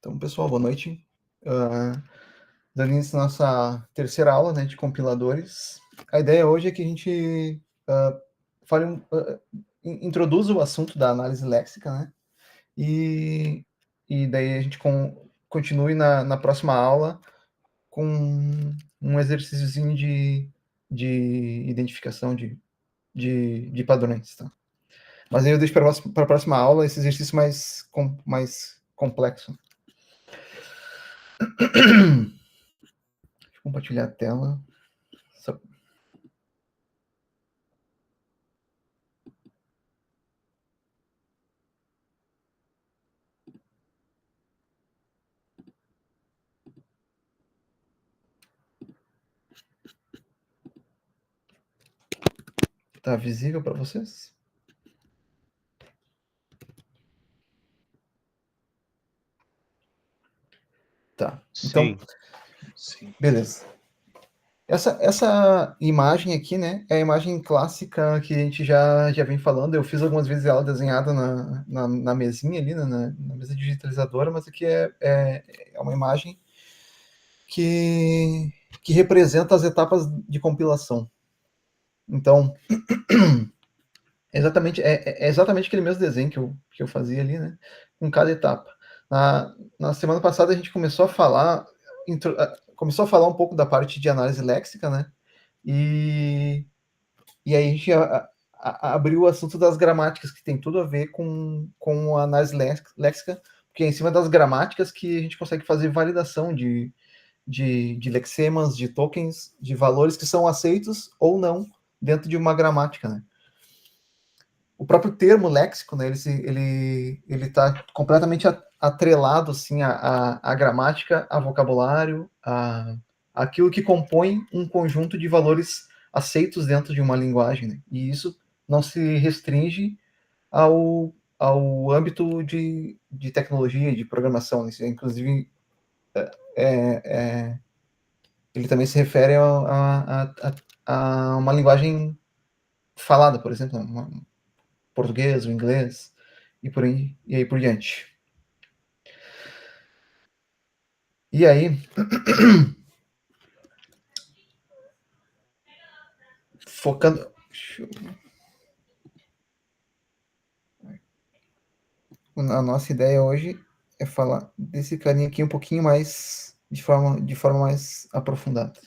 Então, pessoal, boa noite. Dando início à nossa terceira aula, né, de compiladores. A ideia hoje é que a gente introduza o assunto da análise léxica, né, e daí a gente continue na próxima aula com um exercíciozinho de identificação de padrões, tá? Mas aí eu deixo para a próxima aula esse exercício mais complexo. Deixa eu compartilhar a tela. Tá visível para vocês? Tá. Então, sim. Beleza. Essa imagem aqui, né, é a imagem clássica que a gente já vem falando. Eu fiz algumas vezes ela desenhada na mesinha ali, na mesa digitalizadora, mas aqui é uma imagem que representa as etapas de compilação. Então, é exatamente aquele mesmo desenho que eu fazia ali, né, com cada etapa. Na semana passada a gente começou a falar um pouco da parte de análise léxica, né? E aí a gente abriu o assunto das gramáticas, que tem tudo a ver com a análise léxica, porque é em cima das gramáticas que a gente consegue fazer validação de lexemas, de tokens, de valores que são aceitos ou não dentro de uma gramática, né? O próprio termo léxico, né, ele está completamente atrelado assim, à gramática, a vocabulário, aquilo que compõe um conjunto de valores aceitos dentro de uma linguagem. Né? E isso não se restringe ao âmbito de tecnologia, de programação. Né? Inclusive, ele também se refere a uma linguagem falada, por exemplo, português, o inglês e aí por diante. E aí, focando. A nossa ideia hoje é falar desse carinha aqui um pouquinho mais de forma mais aprofundada.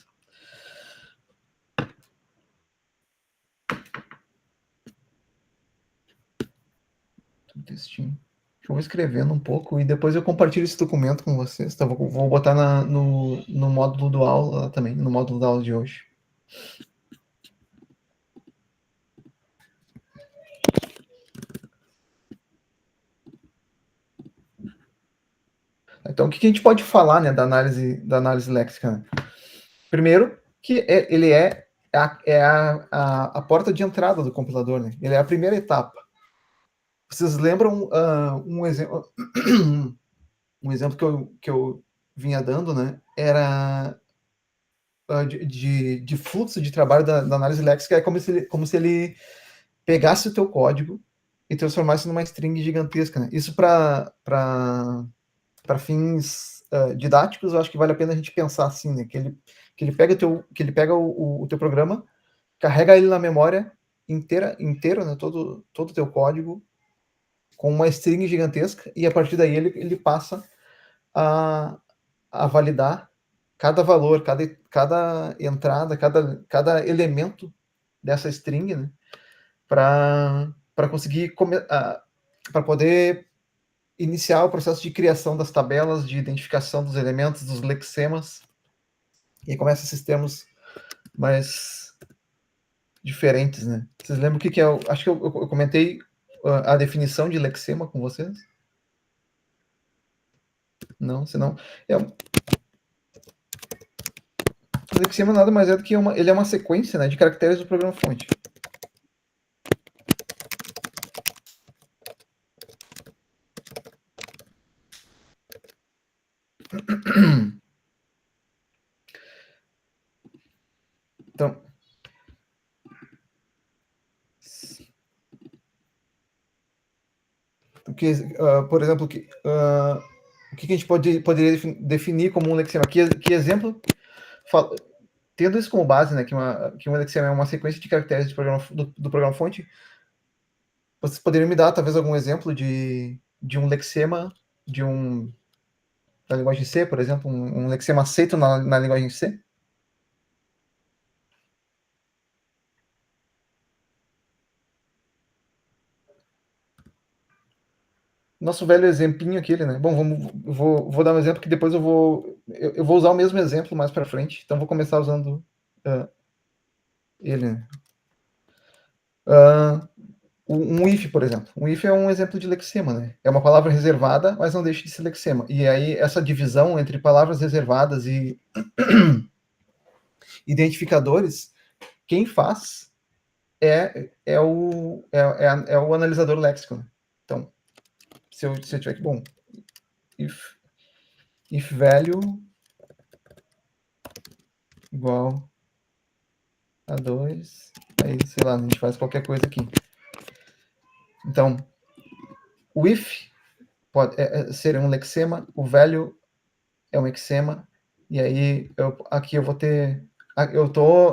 Textinho. Eu vou escrevendo um pouco e depois eu compartilho esse documento com vocês. Tá? Vou botar no módulo do aula também, no módulo da aula de hoje. Então, o que a gente pode falar, né, da análise léxica? Né? Primeiro, que ele é a porta de entrada do compilador, né? Ele é a primeira etapa. Vocês lembram um exemplo que eu vinha dando, né? Era de fluxo de trabalho da análise léxica, é como se ele pegasse o teu código e transformasse numa string gigantesca, né? Isso para fins didáticos, eu acho que vale a pena a gente pensar assim, né? Que ele pega o teu programa, carrega ele na memória inteiro, né? Todo o teu código com uma string gigantesca e a partir daí ele passa a validar cada valor, cada entrada, cada elemento dessa string, né? Para conseguir para poder iniciar o processo de criação das tabelas, de identificação dos elementos, dos lexemas, e aí começa esses termos mais diferentes, né? Vocês lembram o que é? Acho que eu comentei a definição de lexema com vocês? Não, senão... O lexema nada mais é do que ele é uma sequência, né, de caracteres do programa-fonte. Então, por exemplo, O que a gente poderia definir como um lexema? Que exemplo, tendo isso como base, né, que um lexema é uma sequência de caracteres do programa-fonte, vocês poderiam me dar, talvez, algum exemplo de um lexema da linguagem C, por exemplo, um lexema aceito na linguagem C? Nosso velho exemplinho aquele, né? Bom, vou dar um exemplo que depois eu vou usar o mesmo exemplo mais para frente. Então vou começar usando ele. Né? Um if, por exemplo. Um if é um exemplo de lexema, né? É uma palavra reservada, mas não deixa de ser lexema. E aí essa divisão entre palavras reservadas e identificadores, quem faz é o analisador léxico. Né? Então, se eu tiver que, bom, if value igual a 2, aí, sei lá, a gente faz qualquer coisa aqui. Então, o if pode ser um lexema, o value é um lexema, e aí aqui eu vou ter,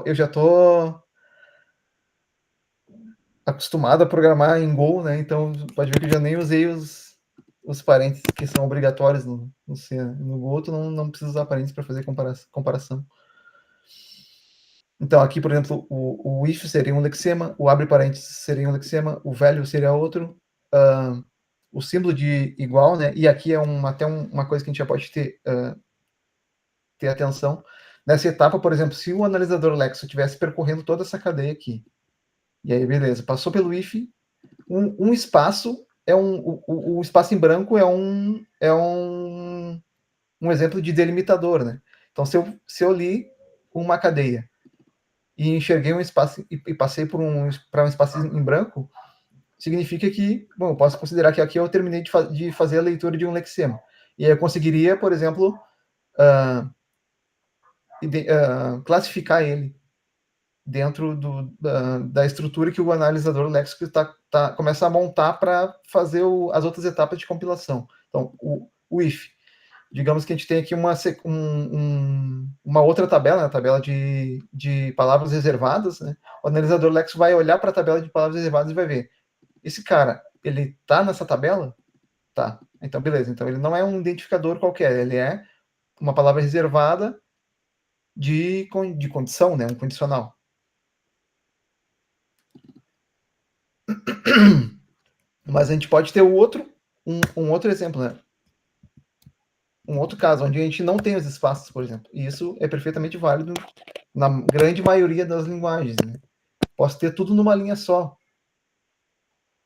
eu já tô acostumado a programar em Go, né? Então pode ver que eu já nem usei os parênteses que são obrigatórios no C. No Go tu não precisa usar parênteses para fazer comparação. Então aqui, por exemplo, o if seria um lexema, o abre parênteses seria um lexema, o value seria outro, o símbolo de igual, né? E aqui é até uma coisa que a gente já pode ter atenção. Nessa etapa, por exemplo, se o analisador Lexo estivesse percorrendo toda essa cadeia aqui, e aí, beleza, passou pelo if, um espaço o espaço em branco é um exemplo de delimitador, né? Então, se eu li uma cadeia e enxerguei um espaço e passei para um espaço em branco, significa que, bom, eu posso considerar que aqui eu terminei de fazer a leitura de um lexema. E aí eu conseguiria, por exemplo, classificar ele dentro da estrutura que o analisador léxico começa a montar para fazer as outras etapas de compilação. Então, o if. Digamos que a gente tem aqui uma outra tabela, a tabela de palavras reservadas. Né? O analisador léxico vai olhar para a tabela de palavras reservadas e vai ver. Esse cara, ele está nessa tabela? Tá. Então, beleza. Então, ele não é um identificador qualquer. Ele é uma palavra reservada de condição, né? Um condicional. Mas a gente pode ter um outro exemplo, né? Um outro caso, onde a gente não tem os espaços, por exemplo. E isso é perfeitamente válido na grande maioria das linguagens. Né? Posso ter tudo numa linha só.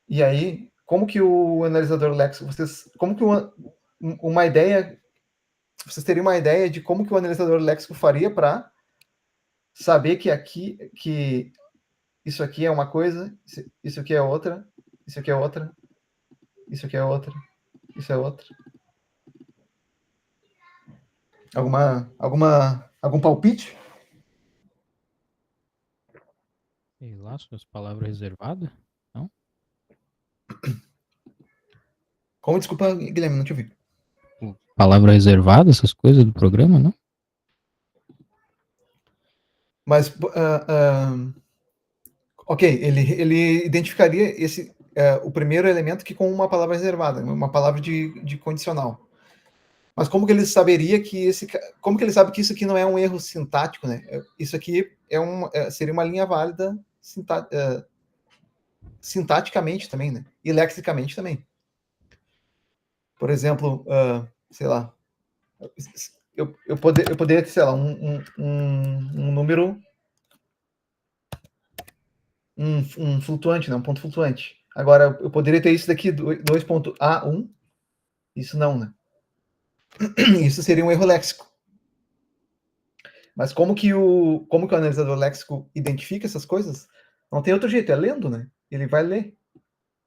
E aí, como que o analisador léxico, como que uma ideia, vocês teriam uma ideia de como que o analisador léxico faria para saber que isso aqui é uma coisa, isso aqui é outra, isso aqui é outra, isso aqui é outra, isso é outra. Algum palpite? Sei lá, suas palavras reservadas? Não? Como, desculpa, Guilherme, não te ouvi. Palavra reservada, essas coisas do programa, não? Mas, ok, ele identificaria o primeiro elemento que com uma palavra reservada, uma palavra de condicional. Mas como que ele saberia como que ele sabe que isso aqui não é um erro sintático, né? Isso aqui seria uma linha válida sintaticamente também, né? E lexicamente também. Por exemplo, sei lá, eu poderia ter, sei lá, um número, um flutuante, né? Um ponto flutuante. Agora, eu poderia ter isso daqui, 2.A1, isso não, né? Isso seria um erro léxico. Mas como que o analisador léxico identifica essas coisas? Não tem outro jeito, é lendo, né? Ele vai ler.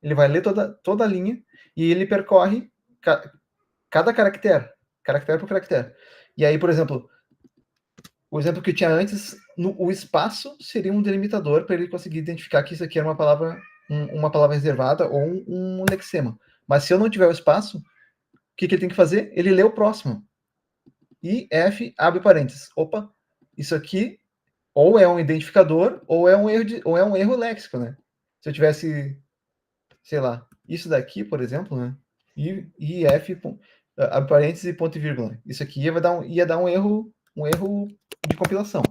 Ele vai ler toda a linha e ele percorre cada caractere por caractere. E aí, por exemplo, o exemplo que eu tinha antes, o espaço seria um delimitador para ele conseguir identificar que isso aqui era uma palavra reservada ou um lexema. Mas se eu não tiver o espaço, que ele tem que fazer? Ele lê o próximo. IF, abre parênteses. Opa, isso aqui ou é um identificador ou é um erro léxico, né? Se eu tivesse, sei lá, isso daqui, por exemplo, né? IF, abre parênteses e ponto e vírgula. Isso aqui ia dar um erro de compilação.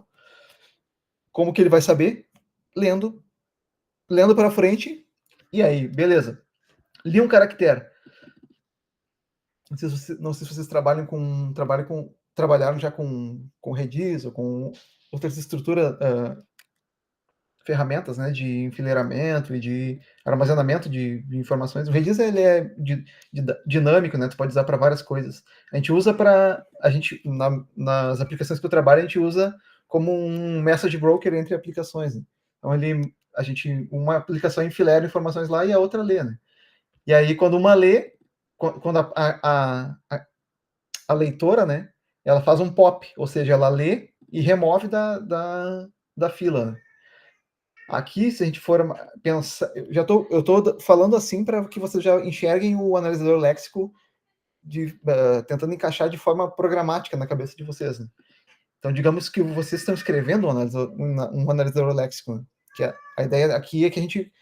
Como que ele vai saber? Lendo para frente, e aí, beleza. Li um caractere. Não sei se vocês trabalharam já com Redis ou com outras estruturas, ferramentas, né, de enfileiramento e de armazenamento de informações. O Redis ele é dinâmico, né? Tu pode usar para várias coisas. A gente usa nas aplicações que eu trabalho, a gente usa como um message broker entre aplicações. Né? Então uma aplicação enfileira informações lá e a outra lê, né? E aí quando uma lê, quando a leitora, né, ela faz um pop, ou seja, ela lê e remove da fila. Né? Aqui, se a gente for pensar, eu estou falando assim para que vocês já enxerguem o analisador léxico tentando encaixar de forma programática na cabeça de vocês. Né? Então, digamos que vocês estão escrevendo um analisador léxico, né? Que a ideia aqui é que a gente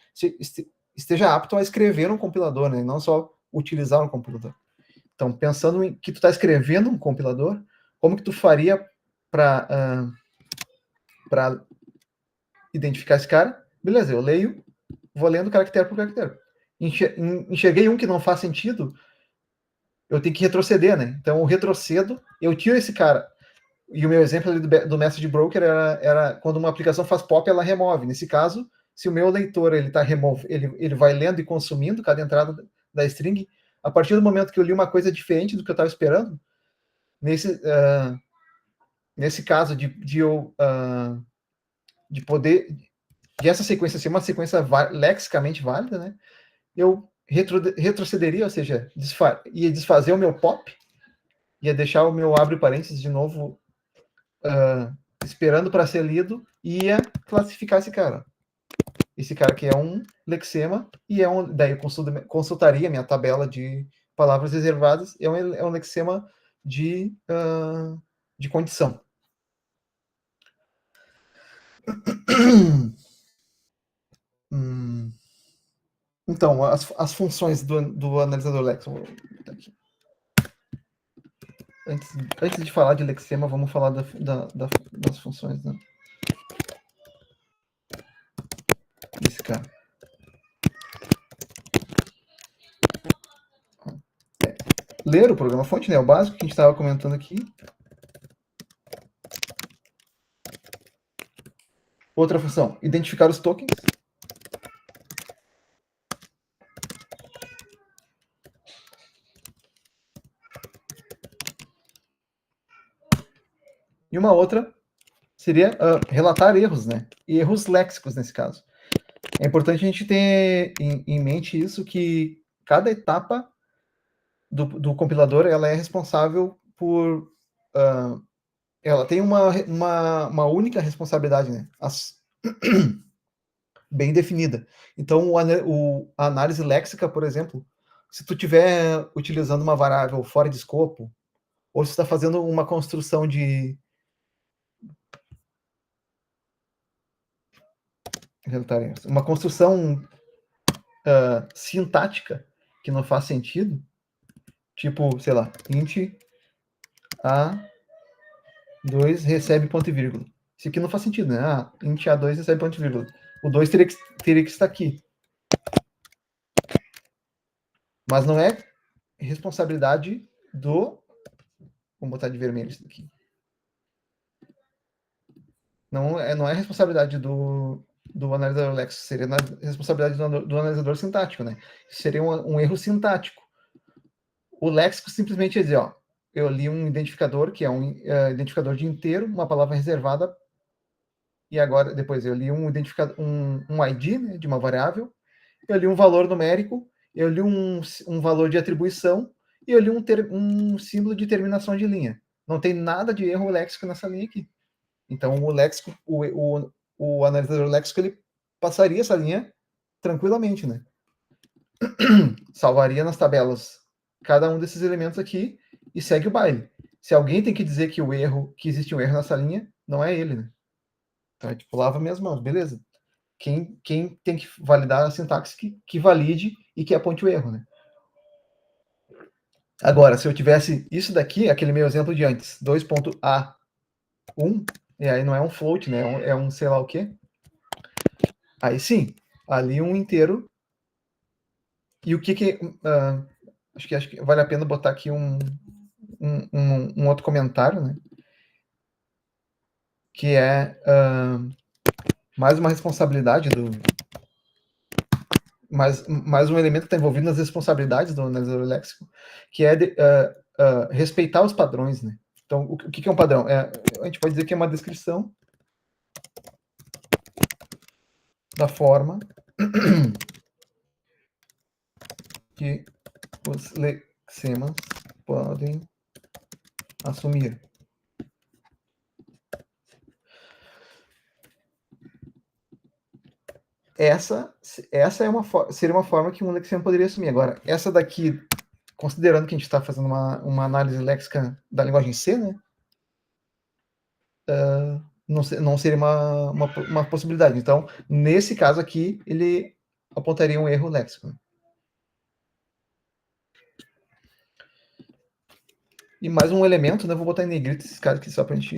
esteja apto a escrever um compilador, né? Não só utilizar um compilador. Então, pensando em que tu está escrevendo um compilador, como que tu faria para identificar esse cara? Beleza, eu leio, vou lendo caractere por caractere. Enxerguei um que não faz sentido, eu tenho que retroceder, né? Então, eu retrocedo, eu tiro esse cara. E o meu exemplo ali do message broker era quando uma aplicação faz pop, ela remove. Nesse caso, se o meu leitor ele vai lendo e consumindo cada entrada da string, a partir do momento que eu li uma coisa diferente do que eu estava esperando, nesse caso de poder de essa sequência ser uma sequência lexicamente válida, né? Eu retrocederia, ou seja, ia desfazer o meu pop, ia deixar o meu abre parênteses de novo esperando para ser lido e ia classificar esse cara. Esse cara que é um lexema e daí eu consultaria minha tabela de palavras reservadas, é um lexema de condição. Então, as funções do analisador léxico. Antes de falar de lexema, vamos falar das funções, né? Desse cara. Ler o programa-fonte, né? O básico que a gente estava comentando aqui. Outra função, identificar os tokens. E uma outra seria relatar erros, né? E erros léxicos nesse caso. É importante a gente ter em mente isso, que cada etapa do compilador ela é responsável por... ela tem uma única responsabilidade, né? Bem definida. Então, a análise léxica, por exemplo, se tu estiver utilizando uma variável fora de escopo, ou se está fazendo uma construção uma construção sintática que não faz sentido, tipo, sei lá, int A2 recebe ponto e vírgula. Isso aqui não faz sentido, né? Int A2 recebe ponto e vírgula. O 2 teria que estar aqui. Mas não é responsabilidade do... Vamos botar de vermelho isso daqui. Não é responsabilidade do analisador léxico, seria responsabilidade do analisador sintático, né? Isso seria um erro sintático. O léxico simplesmente ia dizer, ó, eu li um identificador, que é um identificador de inteiro, uma palavra reservada, e agora, depois eu li um identificador, um ID, né, de uma variável, eu li um valor numérico, eu li um valor de atribuição, e eu li um símbolo de terminação de linha. Não tem nada de erro léxico nessa linha aqui. Então, o léxico, o analisador léxico, ele passaria essa linha tranquilamente, né? Salvaria nas tabelas cada um desses elementos aqui e segue o baile. Se alguém tem que dizer que existe um erro nessa linha, não é ele, né? Então, tipo, lava minhas mãos, beleza. Quem tem que validar a sintaxe que valide e que aponte o erro, né? Agora, se eu tivesse isso daqui, aquele meu exemplo de antes, 2.A1, e aí não é um float, né? É um sei lá o quê. Aí sim, ali um inteiro. E o que acho que vale a pena botar aqui um outro comentário, né? Que é mais uma responsabilidade mais um elemento que está envolvido nas responsabilidades do analisador léxico, que é respeitar os padrões, né? Então, o que é um padrão? A gente pode dizer que é uma descrição da forma que os lexemas podem assumir. Essa seria uma forma que um lexema poderia assumir. Agora, essa daqui, considerando que a gente está fazendo uma análise léxica da linguagem C, né? Não seria uma possibilidade. Então, nesse caso aqui, ele apontaria um erro léxico. E mais um elemento, né? Vou botar em negrito esses caras aqui só para a gente.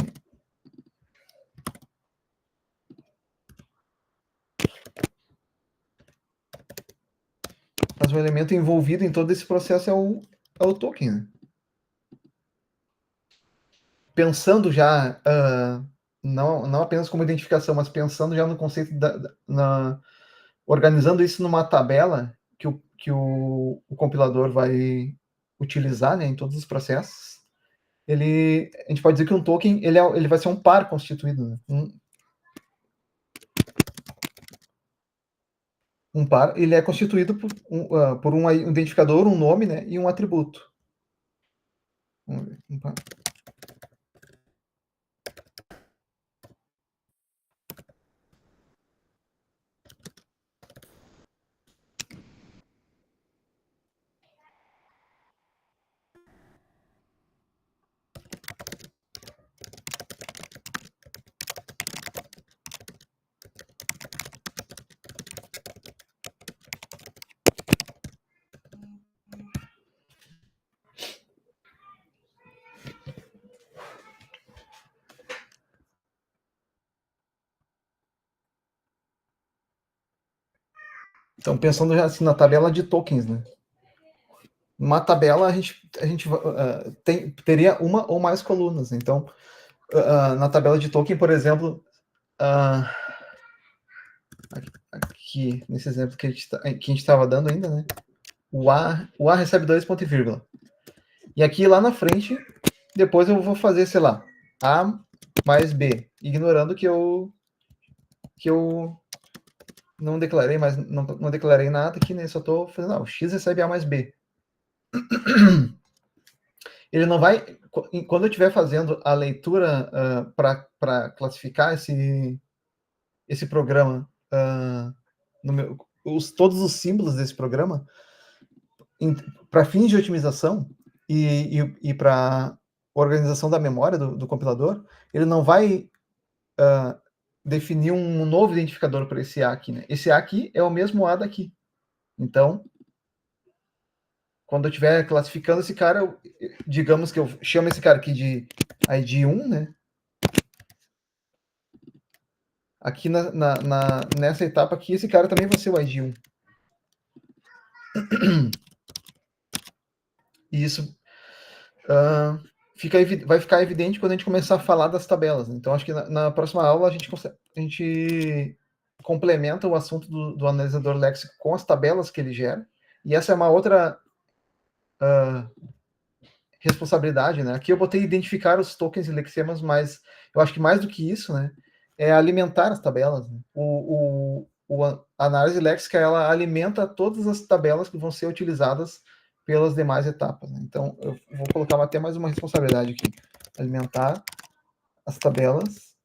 Mas o elemento envolvido em todo esse processo é o token, né? Pensando já, não apenas como identificação, mas pensando já no conceito organizando isso numa tabela que o compilador vai utilizar, né, em todos os processos, a gente pode dizer que um token ele vai ser um par constituído, né? Um par ele é constituído por um identificador, um nome, né, e um atributo. Vamos ver, um par. Então, pensando já assim na tabela de tokens, né? Uma tabela a gente teria uma ou mais colunas. Então, na tabela de token, por exemplo, aqui nesse exemplo que a gente estava dando ainda, né? O A recebe 2 ponto e vírgula. E aqui lá na frente, depois eu vou fazer, sei lá, A mais B, ignorando que eu não declarei, mas não declarei nada aqui, né? Só estou fazendo, o X recebe A mais B. Ele não vai, quando eu estiver fazendo a leitura para classificar esse programa, todos os símbolos desse programa, para fins de otimização e para organização da memória do compilador, ele não vai definir um novo identificador para esse A aqui, né? Esse A aqui é o mesmo A daqui. Então, quando eu estiver classificando esse cara, digamos que eu chamo esse cara aqui de ID 1, né? Aqui nessa etapa aqui, esse cara também vai ser o ID 1. E isso vai ficar evidente quando a gente começar a falar das tabelas. Então, acho que na próxima aula a gente complementa o assunto do analisador léxico com as tabelas que ele gera. E essa é uma outra responsabilidade, né? Aqui eu botei identificar os tokens e lexemas, mas eu acho que mais do que isso, né, é alimentar as tabelas. Né? A análise léxica, ela alimenta todas as tabelas que vão ser utilizadas pelas demais etapas. Né? Então, eu vou colocar até mais uma responsabilidade aqui. Alimentar as tabelas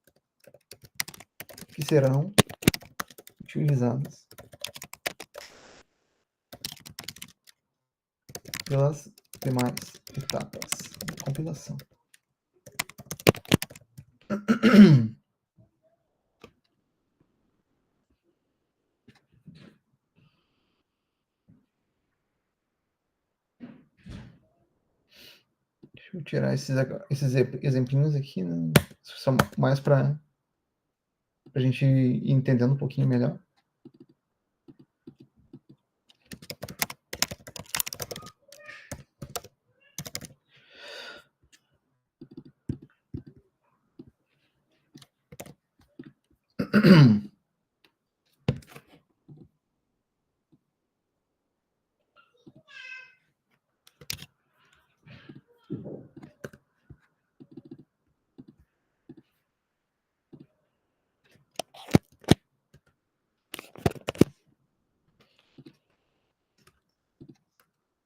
que serão utilizadas pelas demais etapas de compilação. Deixa eu tirar esses exemplinhos aqui, né? Só mais para a gente ir entendendo um pouquinho melhor.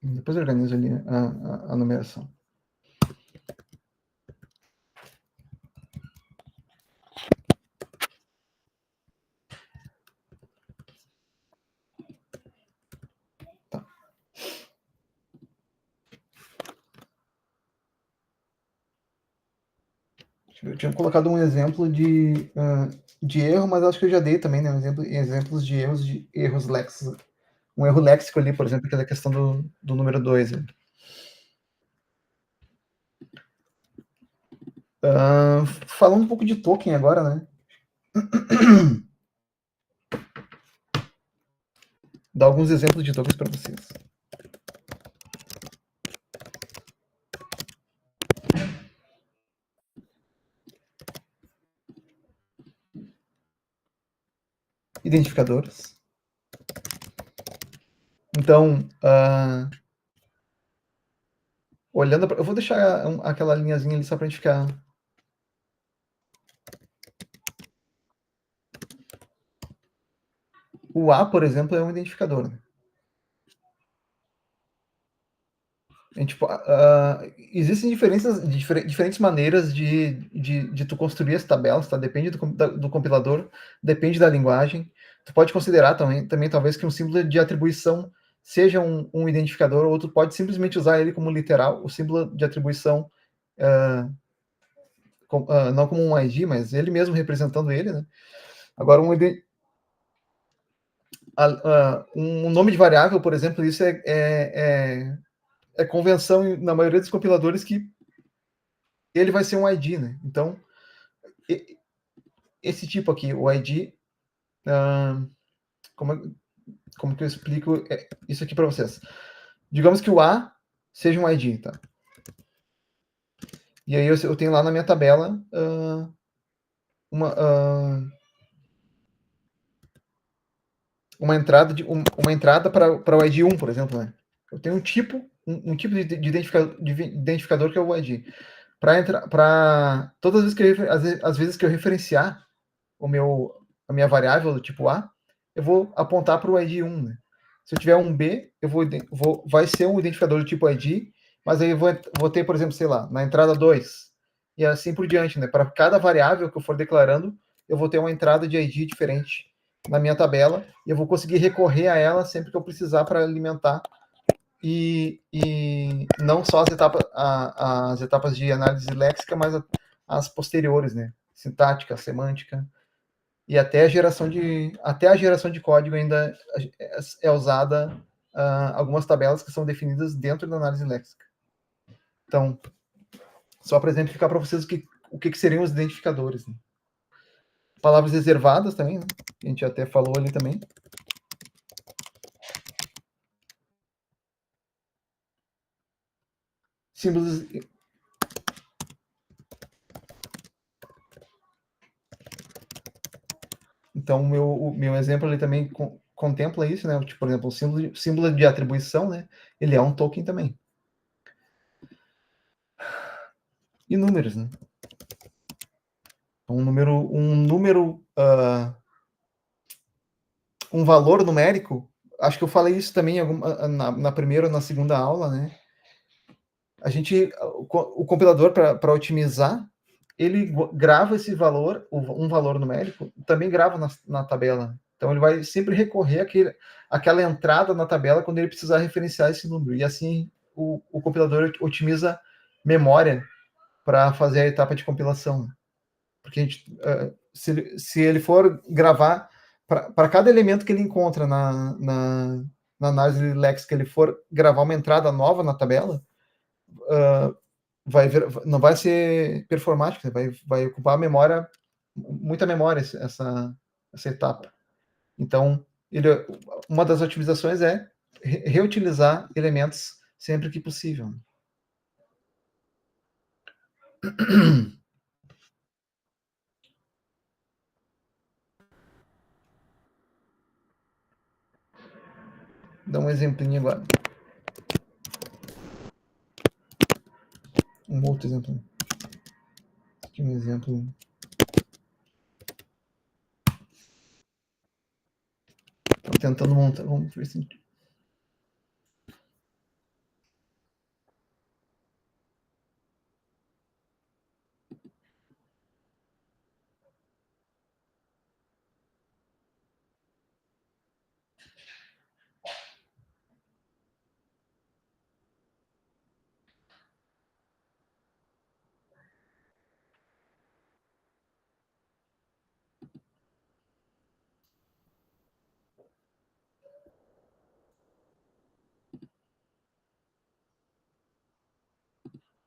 Depois eu organizo ali a numeração. Tá. Eu tinha colocado um exemplo de erro, mas acho que eu já dei também, né? Exemplos de erros léxicos. Um erro léxico ali, por exemplo, aquela questão do número 2. Falando um pouco de token agora, né? Dar alguns exemplos de tokens para vocês. Identificadores. Então, olhando, eu vou deixar aquela linhazinha ali só para a gente ficar. O A, por exemplo, é um identificador. Né? Existem diferentes maneiras de tu construir as tabelas, tá? Depende do compilador, depende da linguagem. Tu pode considerar também talvez que um símbolo de atribuição seja um identificador, ou tu pode simplesmente usar ele como literal, o símbolo de atribuição, não como um ID, mas ele mesmo representando ele, né? Agora, um nome de variável, por exemplo, isso é convenção na maioria dos compiladores que ele vai ser um ID, né? Então, esse tipo aqui, o ID, como que eu explico isso aqui para vocês? Digamos que o A seja um ID, tá? E aí eu tenho lá na minha tabela uma entrada para o ID 1, por exemplo, né? Eu tenho um tipo de identificador que é o ID. Para todas as vezes que eu referenciar a minha variável do tipo A, eu vou apontar para o ID 1. Né? Se eu tiver um B, vai ser um identificador do tipo ID, mas aí eu vou ter, por exemplo, sei lá, na entrada 2, e assim por diante. Né? Para cada variável que eu for declarando, eu vou ter uma entrada de ID diferente na minha tabela, e eu vou conseguir recorrer a ela sempre que eu precisar para alimentar e não só as etapas de análise léxica, mas as posteriores, né? Sintática, semântica, e até a geração de código ainda é usada algumas tabelas que são definidas dentro da análise léxica. Então, só para exemplificar para vocês o que seriam os identificadores. Né? Palavras reservadas também, né? A gente até falou ali também. Símbolos. Então, o meu exemplo ali também contempla isso, né? Tipo, por exemplo, o símbolo de atribuição, né? Ele é um token também. E números, né? Um valor numérico. Acho que eu falei isso também na primeira ou na segunda aula, né? O compilador, para otimizar, ele grava esse valor, um valor numérico, também grava na tabela. Então, ele vai sempre recorrer àquela entrada na tabela quando ele precisar referenciar esse número. E assim o compilador otimiza memória para fazer a etapa de compilação. Porque a gente, se ele for gravar, para cada elemento que ele encontra na análise Lex, que ele for gravar uma entrada nova na tabela, não vai ser performático, vai ocupar memória, muita memória essa etapa. Então, uma das otimizações é reutilizar elementos sempre que possível. Dá um exemplinho agora. Um outro exemplo. Aqui um exemplo. Estou tentando montar. Vamos ver se.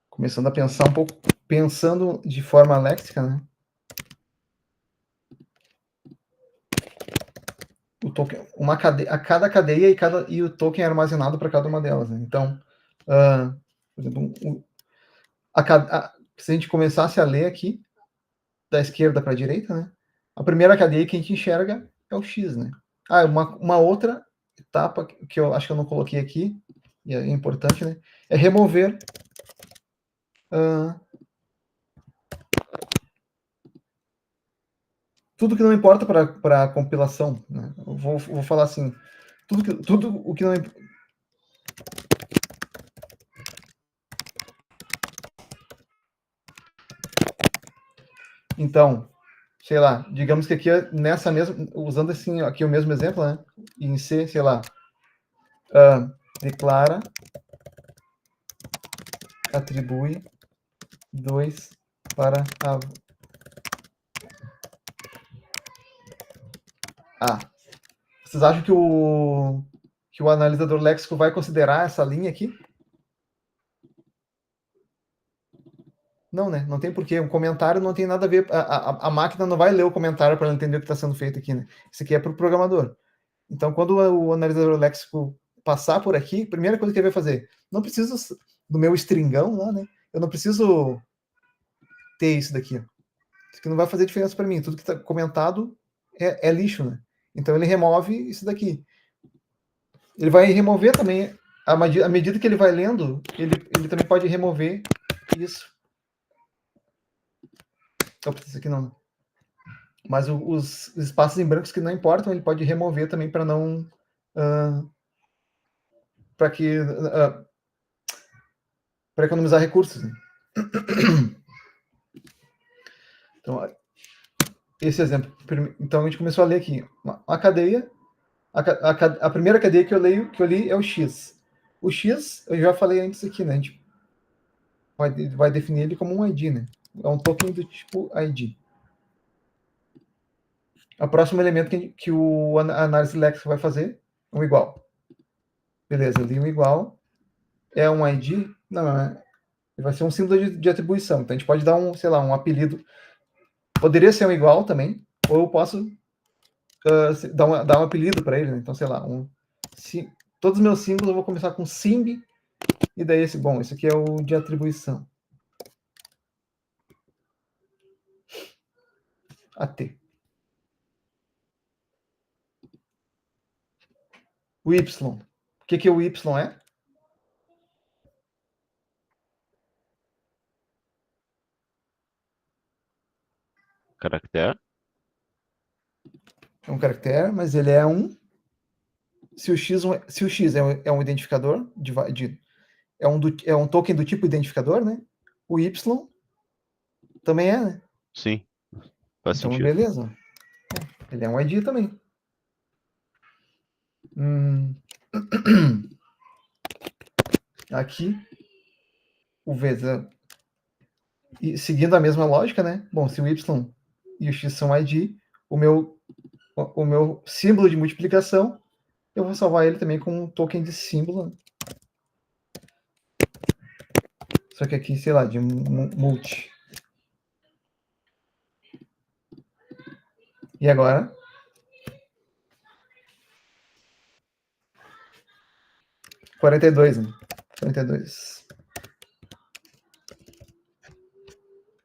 Começando a pensar um pouco, pensando de forma léxica, né? O token, uma cadeia, a cada cadeia e o token é armazenado para cada uma delas. Né? Então, por exemplo, se a gente começasse a ler aqui, da esquerda para a direita, né? A primeira cadeia que a gente enxerga é o X, né? Uma outra etapa que eu acho que eu não coloquei aqui, e é importante, né? É remover tudo que não importa para a compilação. Né? Eu vou falar assim, tudo o que não Então, sei lá, digamos que aqui nessa mesma, usando assim aqui o mesmo exemplo, né? Em C, sei lá, declara, atribui 2 para a. Vocês acham que o analisador léxico vai considerar essa linha aqui? Não, né? Não tem porquê. Um comentário não tem nada a ver. A máquina não vai ler o comentário para entender o que está sendo feito aqui, né? Isso aqui é para o programador. Então, quando o analisador léxico passar por aqui, a primeira coisa que ele vai fazer, não preciso do meu stringão lá, né? Eu não preciso ter isso daqui. Isso aqui não vai fazer diferença para mim. Tudo que está comentado é lixo, né? Então ele remove isso daqui. Ele vai remover também, à medida que ele vai lendo, ele também pode remover isso. Opa, isso aqui não. Mas os espaços em brancos que não importam, ele pode remover também para não. Para que. Para economizar recursos. Né? Então, esse exemplo. Então a gente começou a ler aqui. A cadeia. A primeira cadeia que eu li é o X. O X, eu já falei antes aqui, né? A gente vai definir ele como um ID, né? É um token do tipo ID. O próximo elemento que o análise léxica vai fazer é um igual. Beleza, eu li um igual. É um ID? Não, vai ser um símbolo de atribuição. Então a gente pode dar sei lá, um apelido. Poderia ser um igual também, ou eu posso dar um apelido para ele. Né? Então, sei lá, todos os meus símbolos eu vou começar com simb, e daí esse aqui é o de atribuição. AT. O Y. O que o Y é? Caractere. É um caractere, mas ele é um. Se o X é um identificador, é um token do tipo identificador, né? O Y também é, né? Sim, faz então, sentido. Beleza. Ele é um ID também. aqui o V0. E seguindo a mesma lógica, né? Bom, se o Y e o X são ID, o meu símbolo de multiplicação, eu vou salvar ele também com um token de símbolo. Só que aqui, sei lá, de multi. E agora? $42, né? 42.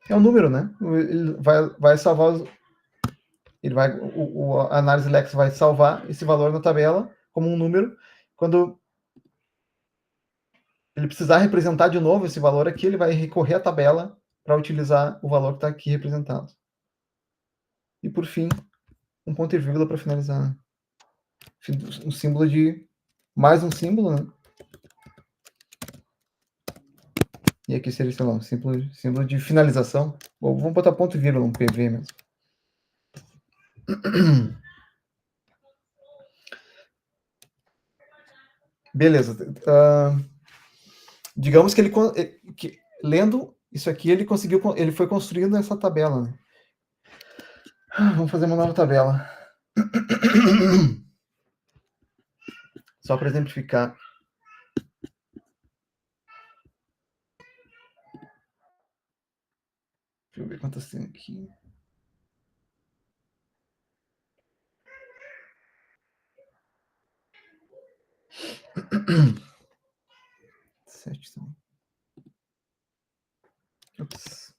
É um número, né? Ele vai salvar a análise Lex vai salvar esse valor na tabela como um número. Quando ele precisar representar de novo esse valor aqui, ele vai recorrer à tabela para utilizar o valor que está aqui representado. E por fim, um ponto e vírgula para finalizar. Um símbolo de mais um símbolo, né? E aqui seria, sei lá, um símbolo de finalização. Bom, vamos botar ponto e vírgula, um PV mesmo. Beleza. Digamos que lendo isso aqui, ele foi construindo essa tabela, né? Vamos fazer uma nova tabela. Só para exemplificar. Deixa eu ver quantas tem aqui. Sete também. Ups.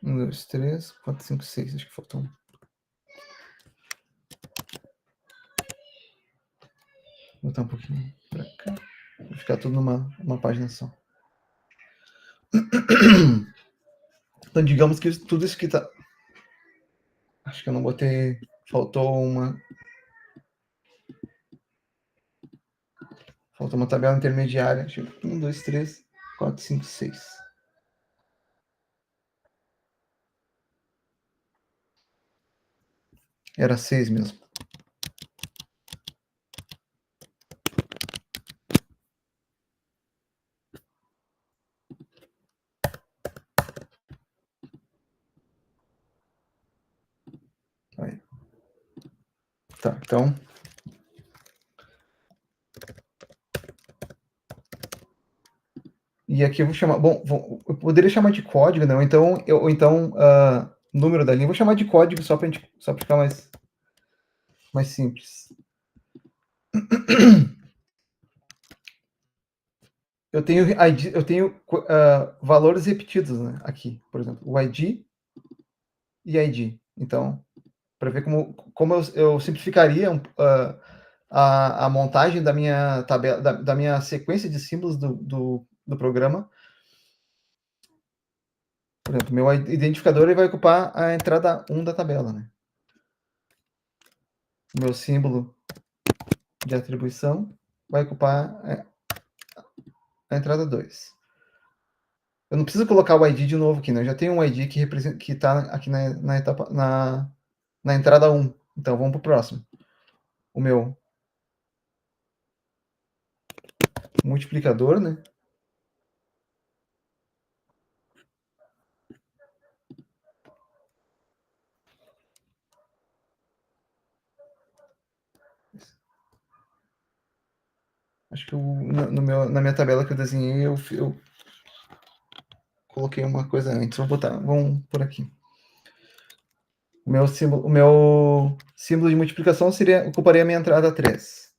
Um, dois, três, quatro, cinco, seis. Acho que faltou um. Vou botar um pouquinho para cá. Vai ficar tudo numa página só. Então, digamos que tudo isso que tá. Acho que eu não botei. Faltou uma tabela intermediária. 1, 2, 3, 4, 5, 6. Era 6 mesmo. Aí. Tá, então. E aqui eu vou chamar. Bom, eu poderia chamar de código, né? Ou então número da linha. Eu vou chamar de código só para ficar mais simples. Eu tenho valores repetidos, né? Aqui, por exemplo, o ID e ID. Então, para ver como eu simplificaria a montagem da minha tabela, da minha sequência de símbolos do programa. Por exemplo, meu identificador ele vai ocupar a entrada 1 da tabela, né? O meu símbolo de atribuição vai ocupar a entrada 2. Eu não preciso colocar o ID de novo aqui, né? Eu já tenho um ID que está aqui na etapa, na entrada 1. Então, vamos para o próximo. O meu multiplicador, né? Acho que na minha tabela que eu desenhei, eu coloquei uma coisa antes. Vamos por aqui. O meu símbolo de multiplicação ocuparia a minha entrada 3.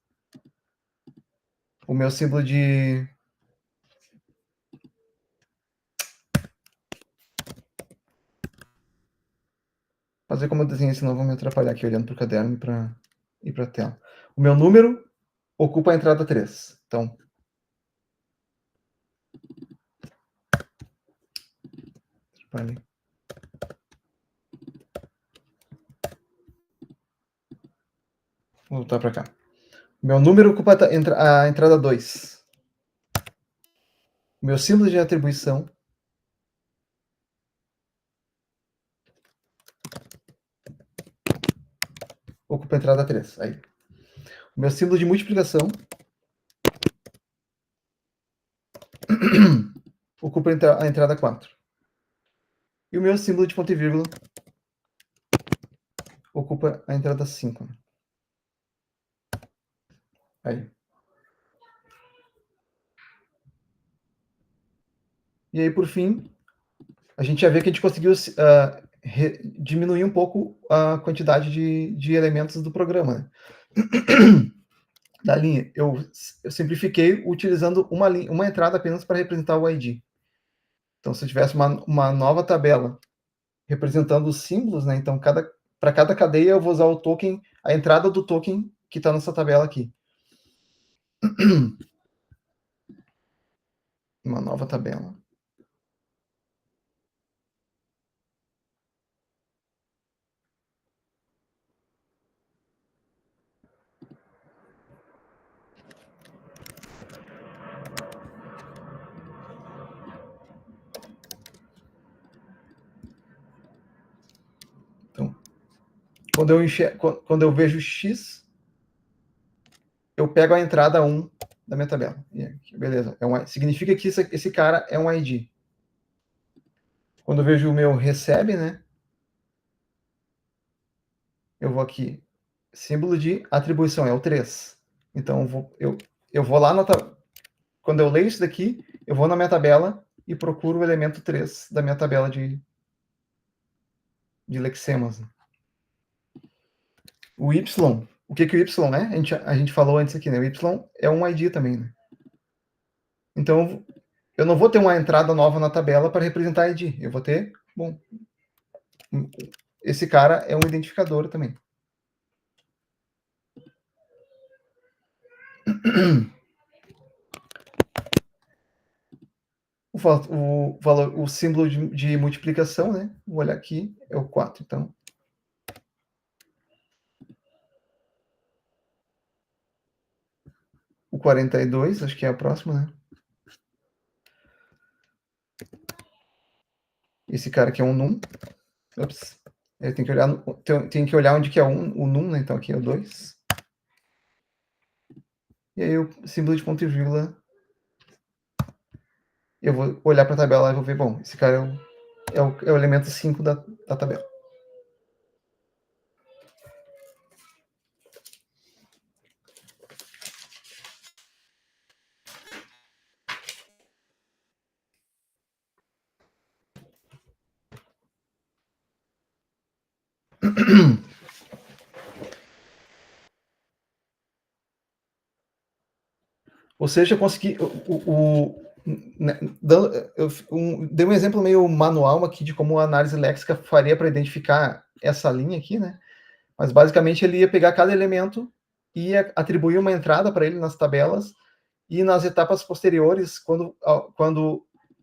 O meu símbolo de fazer como eu desenhei, senão eu vou me atrapalhar aqui olhando para o caderno e para a tela. O meu número ocupa a entrada 3. Então, atrapalhei. Vou voltar para cá. O meu número ocupa a entrada 2. O meu símbolo de atribuição ocupa a entrada 3. Aí. O meu símbolo de multiplicação ocupa a entrada 4. E o meu símbolo de ponto e vírgula ocupa a entrada 5. Aí. E aí, por fim, a gente já vê que a gente conseguiu diminuir um pouco a quantidade de elementos do programa. Né? Da linha, eu simplifiquei utilizando uma entrada apenas para representar o ID. Então, se eu tivesse uma nova tabela representando os símbolos, né? Então, para cada cadeia eu vou usar o token, a entrada do token que está nessa tabela aqui. Uma nova tabela. Então, quando eu vejo X, eu pego a entrada 1 da minha tabela. Beleza. Significa que esse cara é um ID. Quando eu vejo o meu recebe, né? Eu vou aqui. Símbolo de atribuição é o 3. Então, eu vou lá quando eu leio isso daqui, eu vou na minha tabela e procuro o elemento 3 da minha tabela de lexemas. O Y, o que o Y é? A gente falou antes aqui, né? O Y é um ID também, né? Então, eu não vou ter uma entrada nova na tabela para representar ID. Eu vou ter, bom, esse cara é um identificador também. O símbolo de multiplicação, né? Vou olhar aqui, é o 4, então. O 42, acho que é a próxima, né? Esse cara aqui é um num. Ups. Eu tenho que olhar onde que é o num, né? Então aqui é o 2. E aí o símbolo de ponto e vírgula. Eu vou olhar para a tabela e vou ver, bom, esse cara é o elemento 5 da tabela. Ou seja, eu consegui. Eu dei um exemplo meio manual aqui de como a análise léxica faria para identificar essa linha aqui, né? Mas basicamente ele ia pegar cada elemento e ia atribuir uma entrada para ele nas tabelas e nas etapas posteriores, quando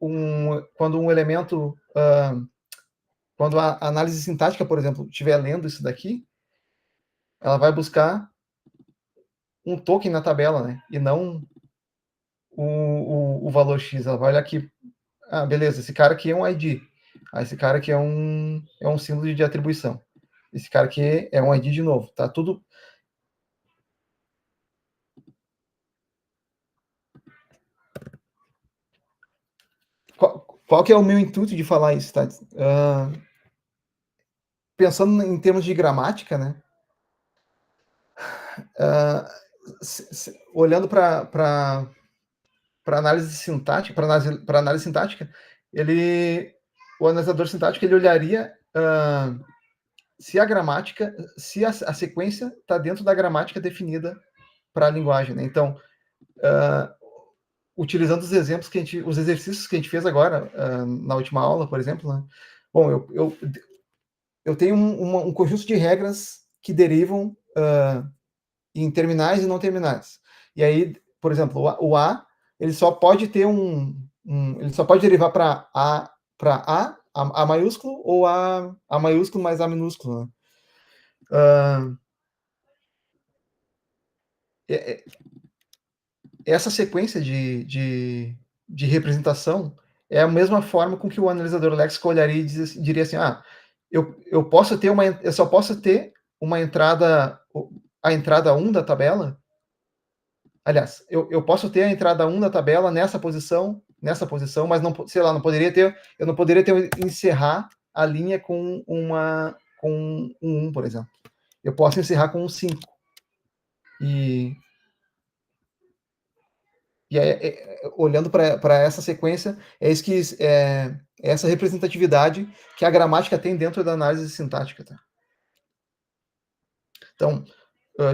um elemento, quando a análise sintática, por exemplo, estiver lendo isso daqui, ela vai buscar um token na tabela, né? E não o valor X. Ela vai olhar aqui, beleza, esse cara aqui é um ID. Esse cara aqui é um símbolo de atribuição. Esse cara aqui é um ID de novo. Tá tudo. Qual que é o meu intuito de falar isso, tá? Pensando em termos de gramática, né? Olhando para análise sintática, para análise sintática, o analisador sintático ele olharia se a gramática, se a sequência está dentro da gramática definida para a linguagem, né? Então, utilizando os exemplos os exercícios que a gente fez agora na última aula, por exemplo, né? Bom, eu tenho um conjunto de regras que derivam em terminais e não terminais. E aí, por exemplo, o A ele só pode ter ele só pode derivar para A maiúsculo ou A maiúsculo mais A minúsculo. Né? Essa sequência de representação é a mesma forma com que o analisador léxico olharia e diria assim, eu só posso ter uma entrada a entrada 1 da tabela, aliás, eu posso ter a entrada 1 da tabela nessa posição, mas não, sei lá, eu não poderia ter encerrar a linha com um 1, por exemplo. Eu posso encerrar com um 5. E aí, olhando para essa sequência, é isso que essa representatividade que a gramática tem dentro da análise sintática. Tá? Então,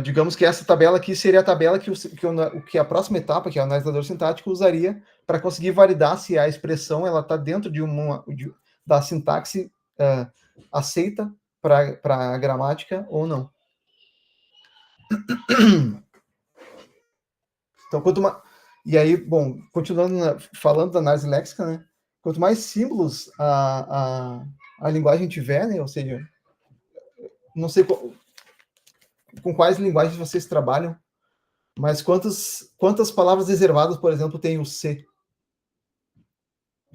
digamos que essa tabela aqui seria a tabela que a próxima etapa, que é o analisador sintático, usaria para conseguir validar se a expressão ela está dentro da sintaxe aceita para a gramática ou não. Então, e aí, bom, continuando falando da análise léxica, né? Quanto mais símbolos a linguagem tiver, né? Ou seja, não sei com quais linguagens vocês trabalham, mas quantas palavras reservadas, por exemplo, tem o C?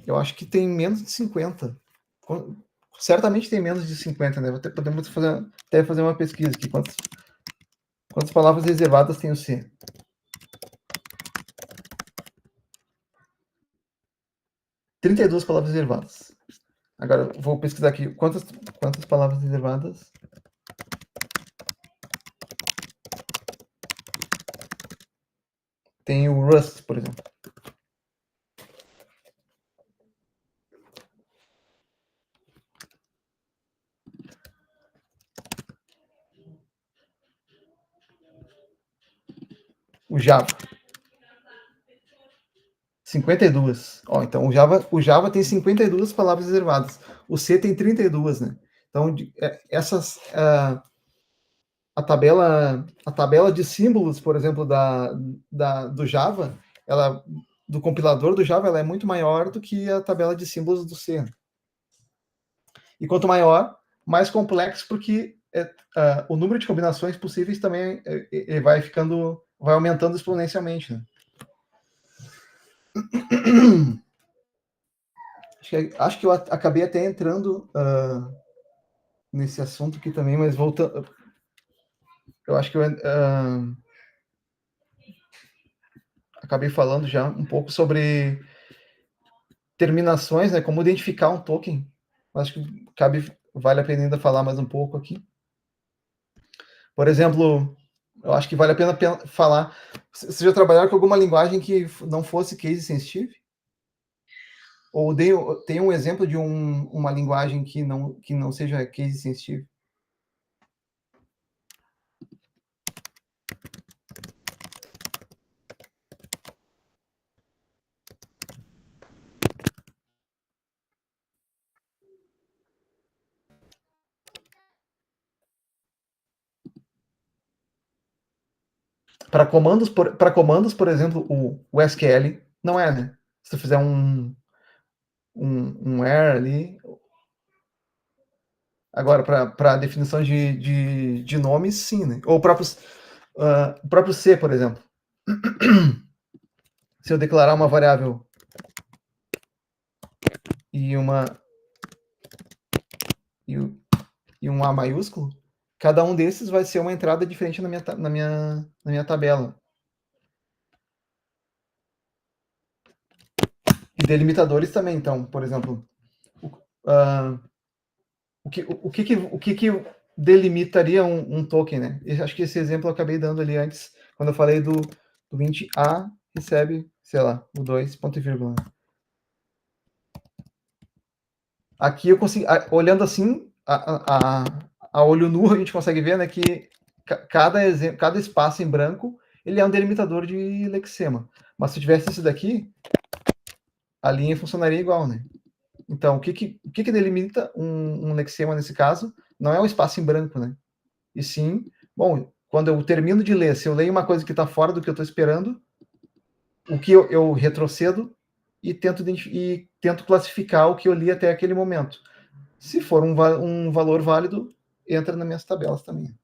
Eu acho que tem menos de 50. Certamente tem menos de 50, né? Podemos até fazer uma pesquisa aqui. Quantas palavras reservadas tem o C? Tem 32 palavras reservadas. Agora, vou pesquisar aqui. Quantas palavras reservadas? Tem o Rust, por exemplo. O Java. 52. Ó, então o Java tem 52 palavras reservadas. O C tem 32, né? Então, essas a tabela de símbolos, por exemplo, do Java, do compilador do Java, ela é muito maior do que a tabela de símbolos do C. E quanto maior, mais complexo, porque o número de combinações possíveis também vai aumentando exponencialmente. Né? Acho que eu acabei até entrando nesse assunto aqui também, mas voltando. Eu acho que eu acabei falando já um pouco sobre terminações, né? Como identificar um token. Acho que vale a pena ainda falar mais um pouco aqui. Por exemplo, eu acho que vale a pena falar. Você já trabalharam com alguma linguagem que não fosse case sensitive? Ou tem um exemplo de uma linguagem que não seja case sensitive? Para comandos, por exemplo, o SQL não é, né? Se tu fizer um where ali. Agora, para definição de nomes, sim, né? Ou o próprio C, por exemplo. Se eu declarar uma variável e um A maiúsculo, cada um desses vai ser uma entrada diferente na minha tabela. E delimitadores também, então, por exemplo, o que delimitaria um token, né? Eu acho que esse exemplo eu acabei dando ali antes, quando eu falei do int A recebe, sei lá, o 2 ponto e vírgula. Aqui eu consigo, olhando assim, a olho nu, a gente consegue ver, né, que cada espaço em branco, ele é um delimitador de lexema. Mas se tivesse esse daqui, a linha funcionaria igual, né? Então, o que delimita um lexema nesse caso? Não é o espaço em branco, né? E sim, bom, quando eu termino de ler, se eu leio uma coisa que está fora do que eu estou esperando, o que eu retrocedo e tento classificar o que eu li até aquele momento. Se for um valor válido, entra nas minhas tabelas também.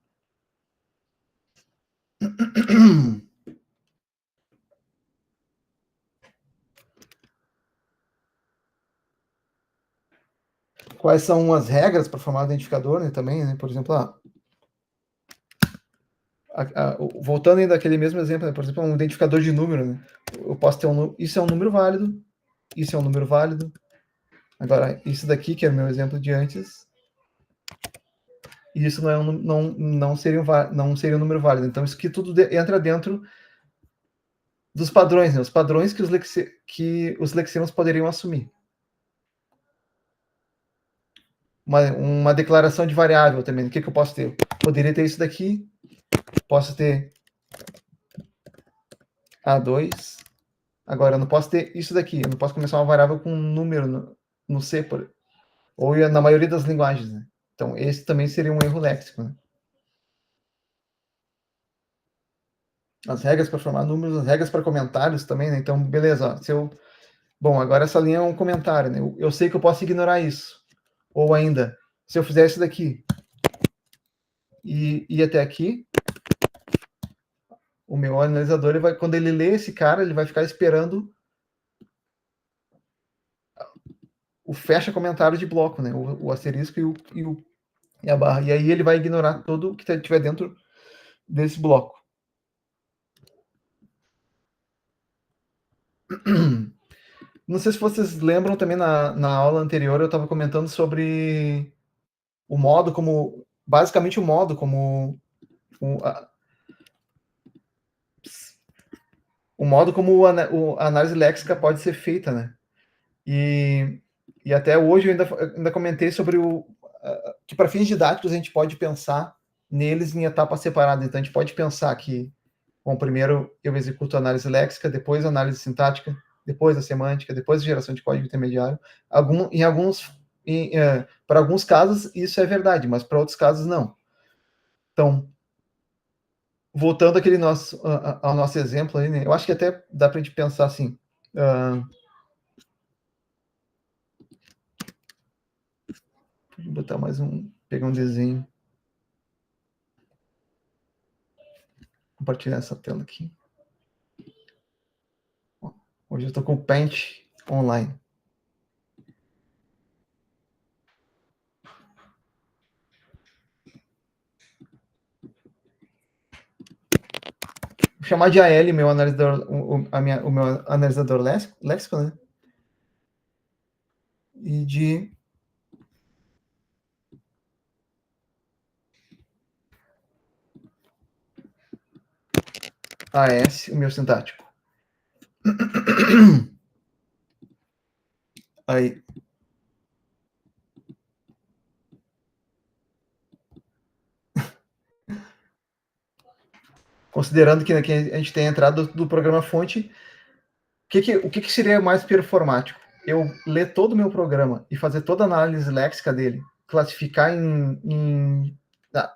Quais são as regras para formar o identificador, né, também, né? Por exemplo, voltando ainda àquele mesmo exemplo, né? Por exemplo, um identificador de número, né? Eu posso ter isso é um número válido, isso é um número válido. Agora, isso daqui, que é o meu exemplo de antes, isso não seria um número válido. Então, isso aqui tudo entra dentro dos padrões, né? Os padrões que os lexemas poderiam assumir. Uma declaração de variável também. O que eu posso ter? Poderia ter isso daqui. Posso ter A2. Agora, eu não posso ter isso daqui. Eu não posso começar uma variável com um número no C, ou na maioria das linguagens, né? Então, esse também seria um erro léxico, né? As regras para formar números, as regras para comentários também, né? Então, beleza. Ó, bom, agora essa linha é um comentário, né? Eu sei que eu posso ignorar isso. Ou ainda, se eu fizer isso daqui e ir até aqui, o meu analisador, quando ele lê esse cara, ele vai ficar esperando o fecha comentário de bloco, né? O asterisco e a barra. E aí ele vai ignorar tudo o que estiver dentro desse bloco. Não sei se vocês lembram também na aula anterior, eu estava comentando sobre o modo como. Basicamente, o modo como. O modo como a análise léxica pode ser feita, né? E até hoje eu ainda comentei sobre que para fins didáticos a gente pode pensar neles em etapas separadas. Então a gente pode pensar que, bom, primeiro eu executo a análise léxica, depois a análise sintática, depois a semântica, depois a geração de código intermediário. Para alguns casos isso é verdade, mas para outros casos não. Então, voltando ao nosso exemplo aí, né, eu acho que até dá para a gente pensar assim. Vou botar pegar um desenho. Compartilhar essa tela aqui. Hoje eu estou com o Paint online. Vou chamar de AL meu analisador, o meu analisador léxico, né? E de AS, o meu sintático. Aí. Considerando que a gente tem a entrada do programa fonte, o que seria mais performático? Eu ler todo o meu programa e fazer toda a análise léxica dele, classificar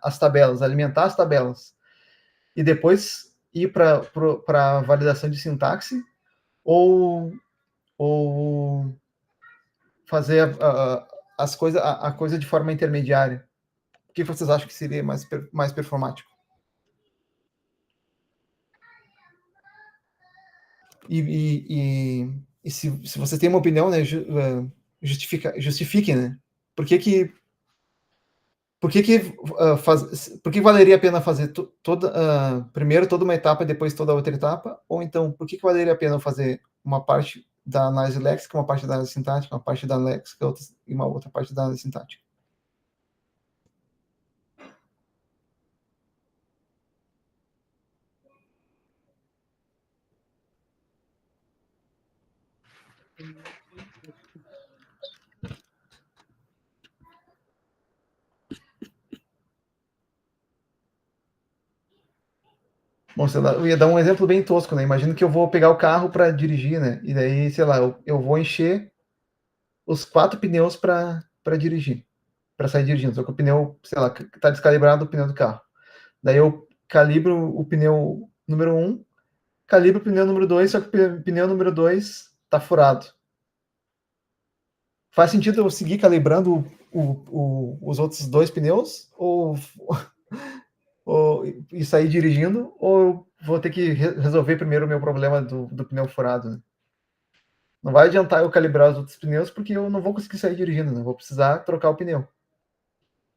as tabelas, alimentar as tabelas, e depois ir para a validação de sintaxe, ou fazer a coisa de forma intermediária? O que vocês acham que seria mais performático? E se você tem uma opinião, né, justifique, né? Por que valeria a pena fazer primeiro toda uma etapa e depois toda a outra etapa? Ou então, por que valeria a pena fazer uma parte da análise léxica, uma parte da análise sintática, uma parte da léxica e uma outra parte da análise sintática? Bom, sei lá, eu ia dar um exemplo bem tosco, né? Imagina que eu vou pegar o carro para dirigir, né? E daí, sei lá, eu vou encher os 4 pneus para dirigir, para sair dirigindo. Só que o pneu, sei lá, tá descalibrado o pneu do carro. Daí eu calibro o pneu número 1, calibro o pneu número 2, só que o pneu número 2 tá furado. Faz sentido eu seguir calibrando os outros 2 pneus e sair dirigindo, ou eu vou ter que resolver primeiro o meu problema do pneu furado, né? Não vai adiantar eu calibrar os outros pneus, porque eu não vou conseguir sair dirigindo, né? Vou precisar trocar o pneu.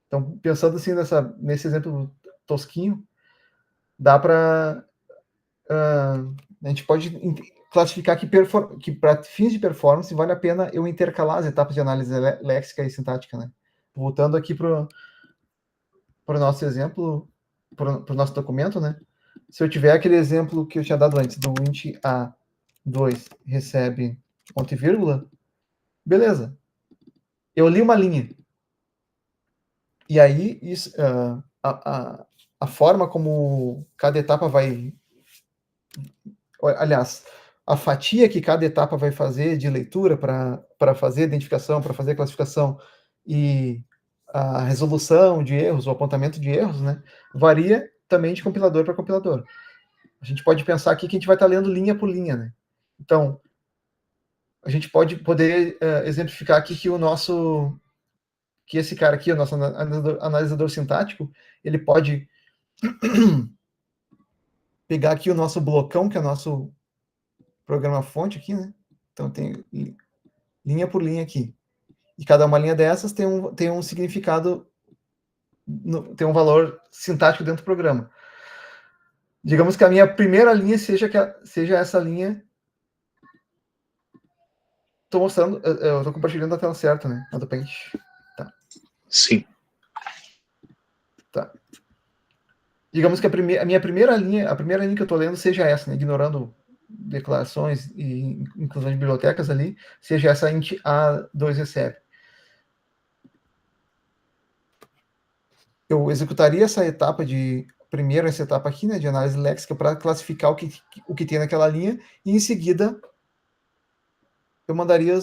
Então, pensando assim nesse exemplo tosquinho, dá para a gente pode classificar que para fins de performance vale a pena eu intercalar as etapas de análise léxica e sintática, né? Voltando aqui para o nosso exemplo, para o nosso documento, né? Se eu tiver aquele exemplo que eu tinha dado antes, do int A2 recebe ponto e vírgula, beleza. Eu li uma linha. E aí, isso, a forma como cada etapa vai... Aliás, a fatia que cada etapa vai fazer de leitura para fazer identificação, para fazer classificação e a resolução de erros, o apontamento de erros, né, varia também de compilador para compilador. A gente pode pensar aqui que a gente vai estar lendo linha por linha, né? Então, a gente pode poder exemplificar aqui que esse cara aqui, o nosso analisador sintático, ele pode pegar aqui o nosso blocão, que é o nosso programa-fonte aqui, né? Então, tem linha por linha aqui. E cada uma linha dessas tem um significado, tem um valor sintático dentro do programa. Digamos que a minha primeira linha seja essa linha. Estou mostrando, eu estou compartilhando a tela certa, né? A do Paint. Tá. Sim. Tá. Digamos que a minha primeira linha que eu estou lendo seja essa, né? Ignorando declarações e inclusão de bibliotecas ali, seja essa int A2 recebe. Eu executaria essa etapa essa etapa aqui, né, de análise léxica, para classificar o que tem naquela linha, e em seguida eu mandaria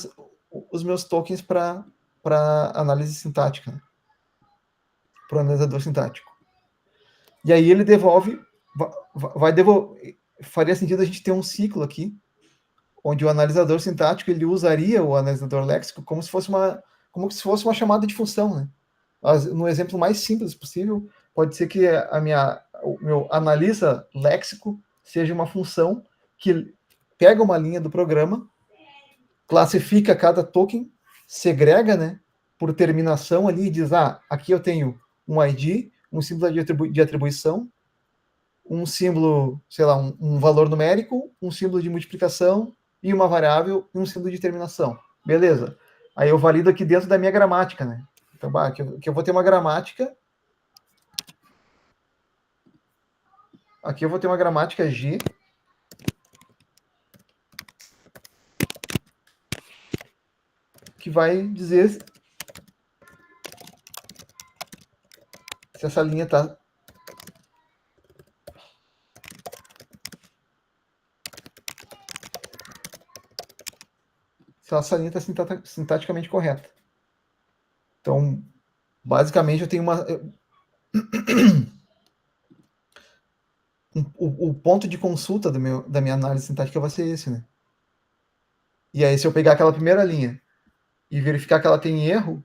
os meus tokens para análise sintática, né, para o analisador sintático. E aí ele devolve, vai devolver. Faria sentido a gente ter um ciclo aqui, onde o analisador sintático ele usaria o analisador léxico como se fosse uma chamada de função, né? No exemplo mais simples possível, pode ser que o meu analisa léxico seja uma função que pega uma linha do programa, classifica cada token, segrega, né, por terminação ali e diz, aqui eu tenho um ID, um símbolo de atribuição, um símbolo, sei lá, um valor numérico, um símbolo de multiplicação e uma variável e um símbolo de terminação. Beleza. Aí eu valido aqui dentro da minha gramática, né? Então, aqui eu vou ter uma gramática. Aqui eu vou ter uma gramática G. Que vai dizer se essa linha está... Se essa linha está sintaticamente correta. Então, basicamente, eu tenho o ponto de consulta da minha análise sintática vai ser esse, né? E aí, se eu pegar aquela primeira linha e verificar que ela tem erro,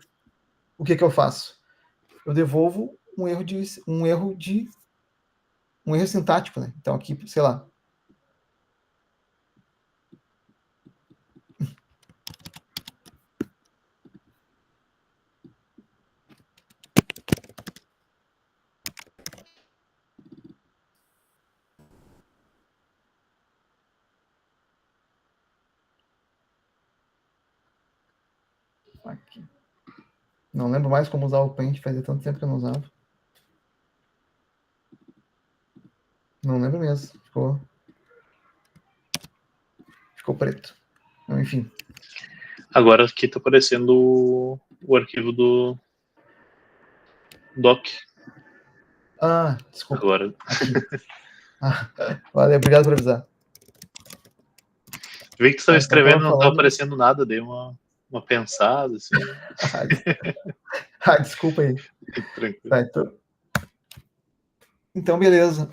o que eu faço? Eu devolvo um erro sintático, né? Então, aqui, sei lá. Aqui. Não lembro mais como usar o Paint, fazia tanto tempo que eu não usava. Não lembro mesmo. Ficou preto. Então, enfim. Agora aqui está aparecendo o arquivo do doc. Desculpa. Agora. Valeu, obrigado por avisar. Vi que tu estava escrevendo, então, não estava aparecendo nada, dei uma pensada, assim. Desculpa aí. Tranquilo. Tá, então, beleza.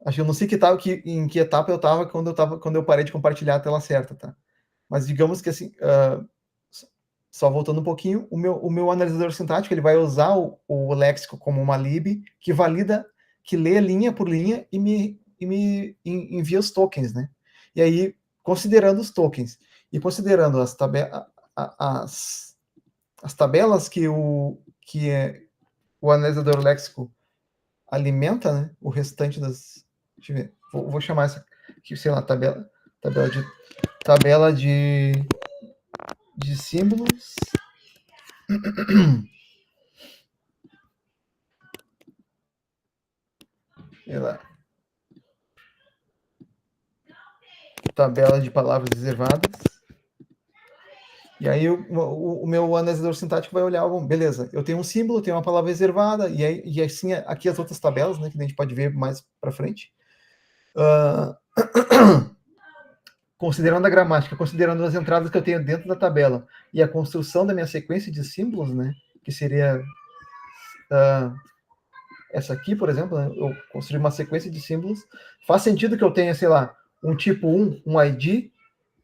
Acho que eu não sei em que etapa eu estava quando eu parei de compartilhar a tela certa, tá? Mas digamos que assim, só voltando um pouquinho, o meu analisador sintático ele vai usar o léxico como uma lib que valida, que lê linha por linha e me envia os tokens, né? E aí, considerando os tokens e considerando as tabelas que o o analisador léxico alimenta, né, o restante das... Deixa eu ver. Vou chamar essa aqui, sei lá, tabela de símbolos. Sei lá. Tabela de palavras reservadas. E aí o meu analisador sintático vai olhar, bom, beleza, eu tenho um símbolo, tenho uma palavra reservada, e assim aqui as outras tabelas, né, que a gente pode ver mais para frente. Considerando a gramática, considerando as entradas que eu tenho dentro da tabela e a construção da minha sequência de símbolos, né, que seria essa aqui, por exemplo, né, eu construí uma sequência de símbolos, faz sentido que eu tenha, sei lá, um tipo 1, um ID,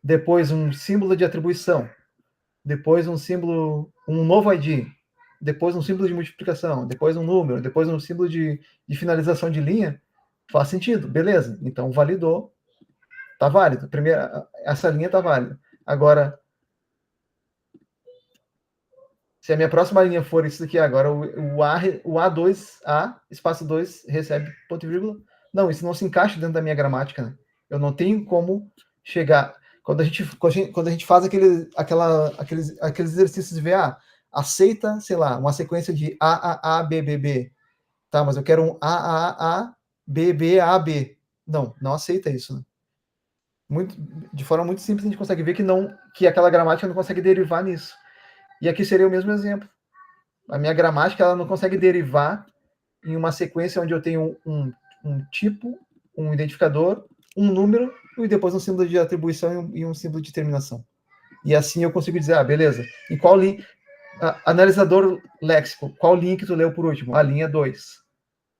depois um símbolo de atribuição, depois um símbolo, um novo ID, depois um símbolo de multiplicação, depois um número, depois um símbolo de finalização de linha, faz sentido, beleza, então validou, tá válido, essa linha tá válida. Agora, se a minha próxima linha for isso aqui agora, o A2, espaço 2, recebe ponto e vírgula, não, isso não se encaixa dentro da minha gramática, né? Eu não tenho como chegar... Quando a gente faz aqueles exercícios de VA, aceita, sei lá, uma sequência de A, B, B, B. Tá, mas eu quero um A, B, B, A, B. Não aceita isso, né? De forma muito simples, a gente consegue ver que aquela gramática não consegue derivar nisso. E aqui seria o mesmo exemplo. A minha gramática ela não consegue derivar em uma sequência onde eu tenho um tipo, um identificador, um número e depois um símbolo de atribuição e um símbolo de terminação. E assim eu consigo dizer, beleza, em qual linha... Analisador léxico, qual linha que tu leu por último? A linha 2.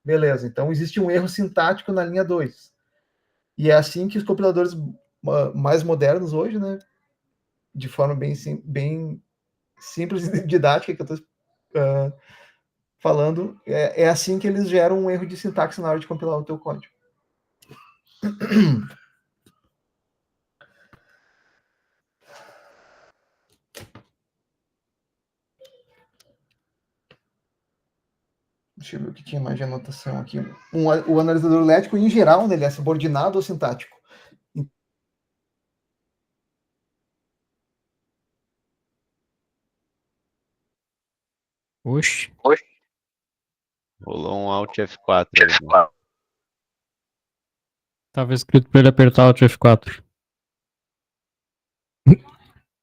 Beleza, então existe um erro sintático na linha 2. E é assim que os compiladores mais modernos hoje, né, de forma bem simples e didática que eu estou falando, é assim que eles geram um erro de sintaxe na hora de compilar o teu código. Deixa eu ver o que tinha mais de anotação aqui. O analisador léxico, em geral, ele é subordinado ou sintático. Oxe. Rolou um Alt F4 aí, né? Tava escrito pra ele apertar o F4.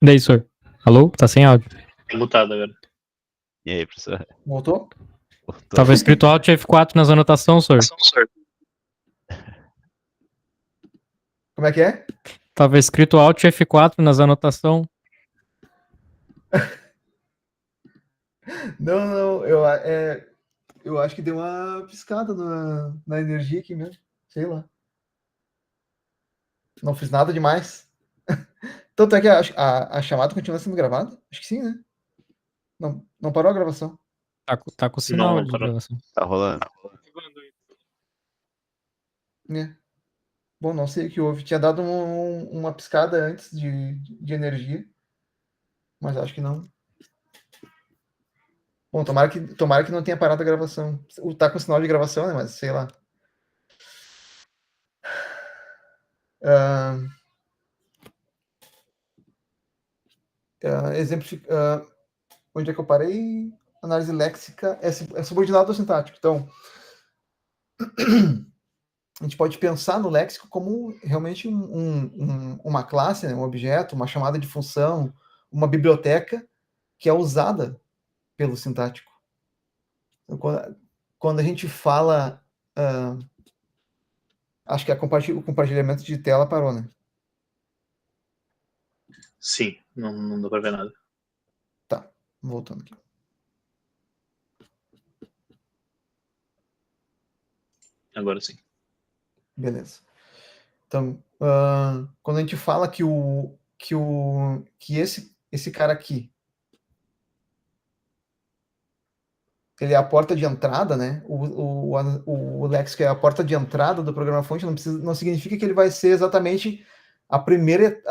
Daí, senhor. Alô? Tá sem áudio. Tá mutado agora. E aí, professor? Voltou? Voltou. Tava escrito Alt F4 nas anotações, senhor. Como é que é? Tava escrito Alt F4 nas anotações. Não, eu acho que deu uma piscada na energia aqui mesmo. Sei lá. Não fiz nada demais. Tanto é que a chamada continua sendo gravada? Acho que sim, né? Não parou a gravação. Tá com sinal Não de parou. gravação. Tá rolando. É. Bom, não sei o que houve. Tinha dado uma piscada antes de energia. Mas acho que não. Bom, tomara que não tenha parado a gravação. Tá com sinal de gravação, né? Mas sei lá. Onde é que eu parei? Análise léxica é subordinado ao sintático. Então, a gente pode pensar no léxico como realmente uma classe, né? Um objeto, uma chamada de função, uma biblioteca que é usada pelo sintático. Então, quando a gente fala... acho que o compartilhamento de tela parou, né? Sim, não dá pra ver nada. Tá, voltando aqui. Agora sim. Beleza. Então, quando a gente fala que esse cara aqui ele é a porta de entrada, né? O léxico é a porta de entrada do programa-fonte, não significa que ele vai ser exatamente a primeira,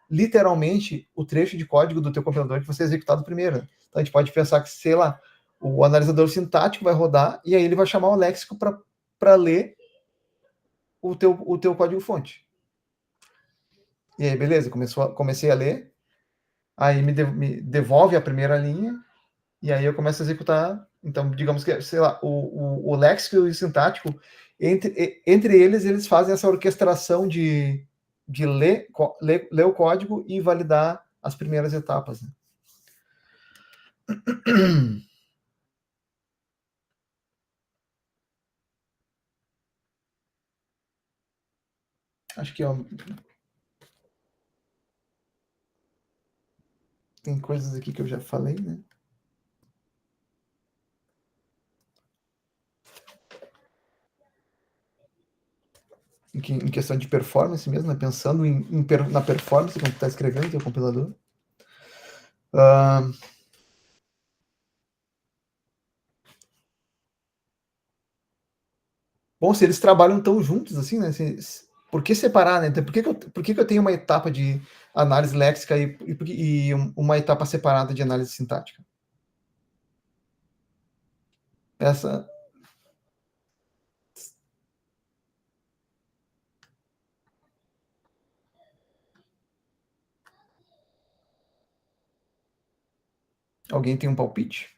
literalmente, o trecho de código do teu compilador que vai ser executado primeiro. Então, a gente pode pensar que, sei lá, o analisador sintático vai rodar e aí ele vai chamar o léxico para ler o teu código-fonte. E aí, beleza, comecei a ler, aí me devolve a primeira linha, e aí eu começo a executar. Então, digamos que, sei lá, o léxico e o sintático, entre eles fazem essa orquestração de ler o código e validar as primeiras etapas. Né? Acho que tem coisas aqui que eu já falei, né? Em questão de performance mesmo, né? Pensando na performance quando está escrevendo o teu compilador. Bom, se eles trabalham tão juntos assim, né? Por que separar, né? Então, por que eu tenho uma etapa de análise léxica e uma etapa separada de análise sintática? Essa. Alguém tem um palpite?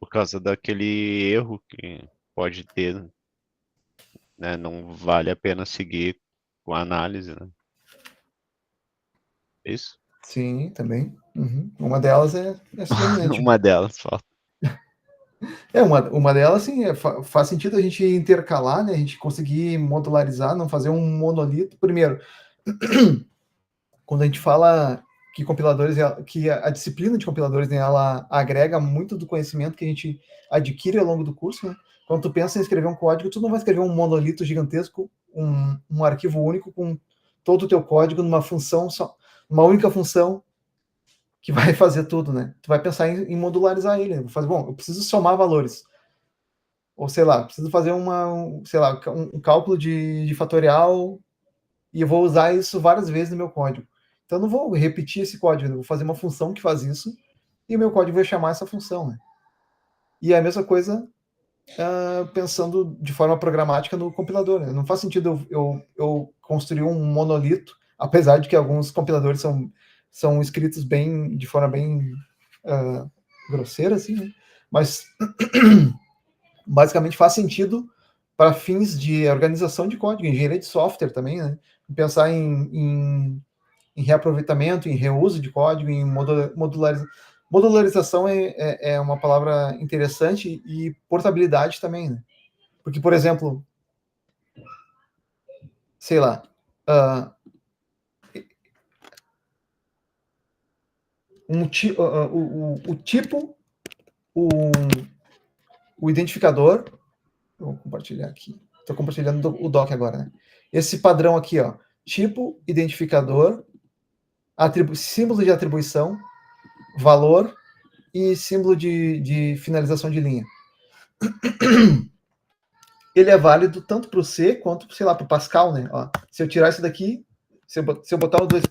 Por causa daquele erro que pode ter, né? Não vale a pena seguir com a análise, né? Isso? Sim, também. Uhum. Uma delas é essa dominante. Uma delas, falta. Uma delas, sim, faz sentido a gente intercalar, né? A gente conseguir modularizar, não fazer um monolito. Primeiro, quando a gente fala que compiladores, que a disciplina de compiladores, né, ela agrega muito do conhecimento que a gente adquire ao longo do curso, né? Quando tu pensa em escrever um código, tu não vai escrever um monolito gigantesco, um arquivo único com todo o teu código numa função só, uma única função que vai fazer tudo, né? Tu vai pensar em modularizar ele. Né? Fazer, bom, eu preciso somar valores. Ou sei lá, preciso fazer um cálculo de fatorial e eu vou usar isso várias vezes no meu código. Então eu não vou repetir esse código, eu vou fazer uma função que faz isso e o meu código vai chamar essa função. Né? E é a mesma coisa pensando de forma programática no compilador. Né? Não faz sentido eu construir um monolito, apesar de que alguns compiladores são escritos de forma bem grosseira, assim, né? Mas basicamente faz sentido para fins de organização de código, engenharia de software também, né? Pensar em reaproveitamento, em reuso de código, em modularização. Modularização é uma palavra interessante e portabilidade também, né? Porque, por exemplo, sei lá, o tipo, o identificador, vou compartilhar aqui, estou compartilhando o doc agora, né? Esse padrão aqui, ó, tipo, identificador, símbolo de atribuição, valor e símbolo de finalização de linha. Ele é válido tanto para o C quanto, sei lá, para o Pascal, né? Ó, se eu tirar isso daqui, se eu botar os dois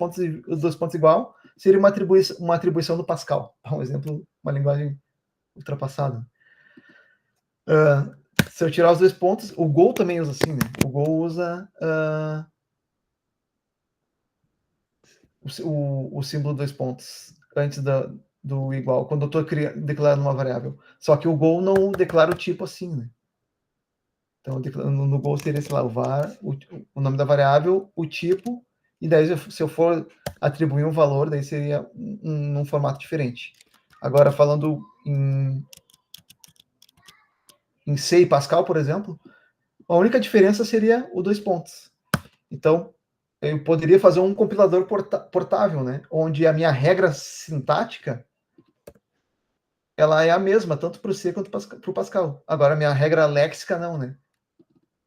pontos igual, seria uma atribuição do Pascal. Um exemplo, uma linguagem ultrapassada. Se eu tirar os dois pontos, o Go também usa assim, né? O Go usa o símbolo dois pontos antes do igual, quando eu estou declarando uma variável. Só que o Go não declara o tipo assim, né? Então, no Go seria, sei lá, o var, o nome da variável, o tipo, e daí se eu for atribuir um valor, daí seria num formato diferente. Agora, falando em C e Pascal, por exemplo, a única diferença seria o dois pontos. Então, eu poderia fazer um compilador portável, né? Onde a minha regra sintática ela é a mesma, tanto para o C quanto para o Pascal. Agora, a minha regra léxica não, né?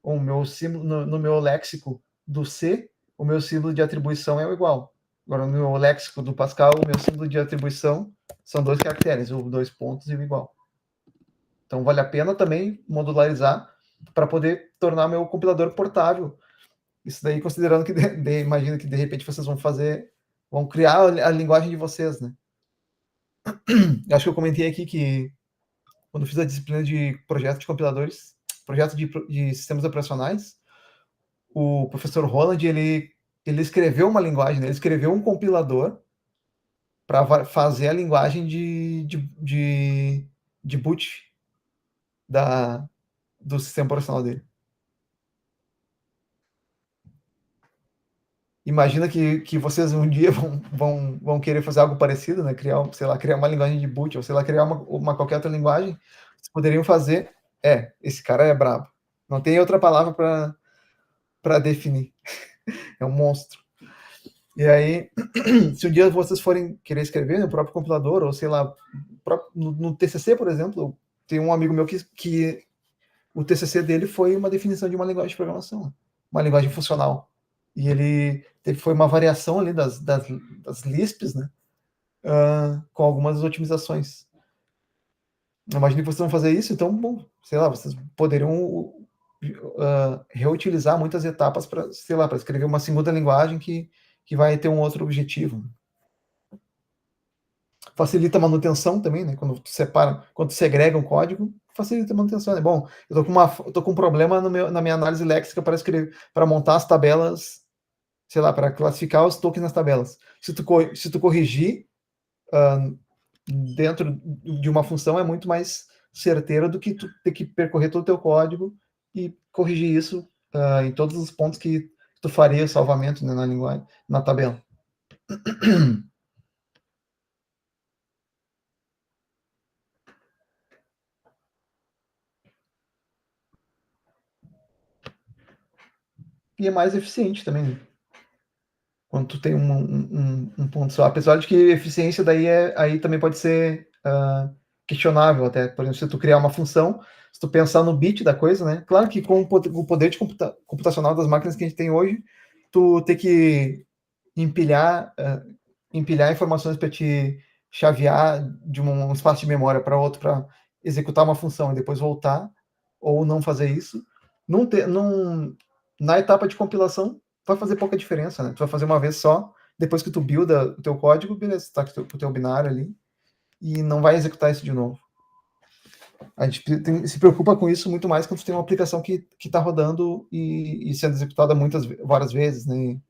O meu símbolo, no meu léxico do C, o meu símbolo de atribuição é igual. Agora, no meu léxico do Pascal, o meu símbolo de atribuição são dois caracteres, o dois pontos e o igual. Então, vale a pena também modularizar para poder tornar meu compilador portável. Isso daí, considerando que, imagino que de repente vocês vão criar a linguagem de vocês, né? acho que eu comentei aqui que quando fiz a disciplina de projeto de compiladores, projeto de sistemas operacionais, o professor Roland, ele escreveu uma linguagem, né? Ele escreveu um compilador para fazer a linguagem de boot do sistema operacional dele. Imagina que vocês um dia vão querer fazer algo parecido, né? Criar, sei lá, criar uma linguagem de boot, ou sei lá, criar uma qualquer outra linguagem. Vocês poderiam fazer. Esse cara é brabo. Não tem outra palavra para definir. É um monstro. E aí, se um dia vocês forem querer escrever no próprio compilador, ou sei lá, no TCC, por exemplo, tem um amigo meu que o TCC dele foi uma definição de uma linguagem de programação, uma linguagem funcional. E foi uma variação ali das Lisps, né? Com algumas otimizações. Imagine que vocês vão fazer isso, então, bom, sei lá, vocês poderiam reutilizar muitas etapas para, sei lá, para escrever uma segunda linguagem que vai ter um outro objetivo. Facilita a manutenção também, né? Quando tu segrega um código, facilita a manutenção. É bom, eu tô com um problema na minha análise léxica para montar as tabelas, sei lá, para classificar os tokens nas tabelas. Se tu corrigir dentro de uma função, é muito mais certeiro do que tu ter que percorrer todo o teu código e corrigir isso em todos os pontos que tu faria o salvamento, né, na linguagem, na tabela. E é mais eficiente também, né? Quando tu tem um ponto só. Apesar de que eficiência aí também pode ser questionável até. Por exemplo, se tu criar uma função, se tu pensar no bit da coisa, né? Claro que com o poder de computacional das máquinas que a gente tem hoje, tu tem que empilhar informações para te chavear de um espaço de memória para outro para executar uma função e depois voltar, ou não fazer isso. Na etapa de compilação, vai fazer pouca diferença, né? Tu vai fazer uma vez só, depois que tu builda o teu código, beleza, tá com o teu binário ali, e não vai executar isso de novo. A gente se preocupa com isso muito mais quando tu tem uma aplicação que está rodando e sendo executada várias vezes, né?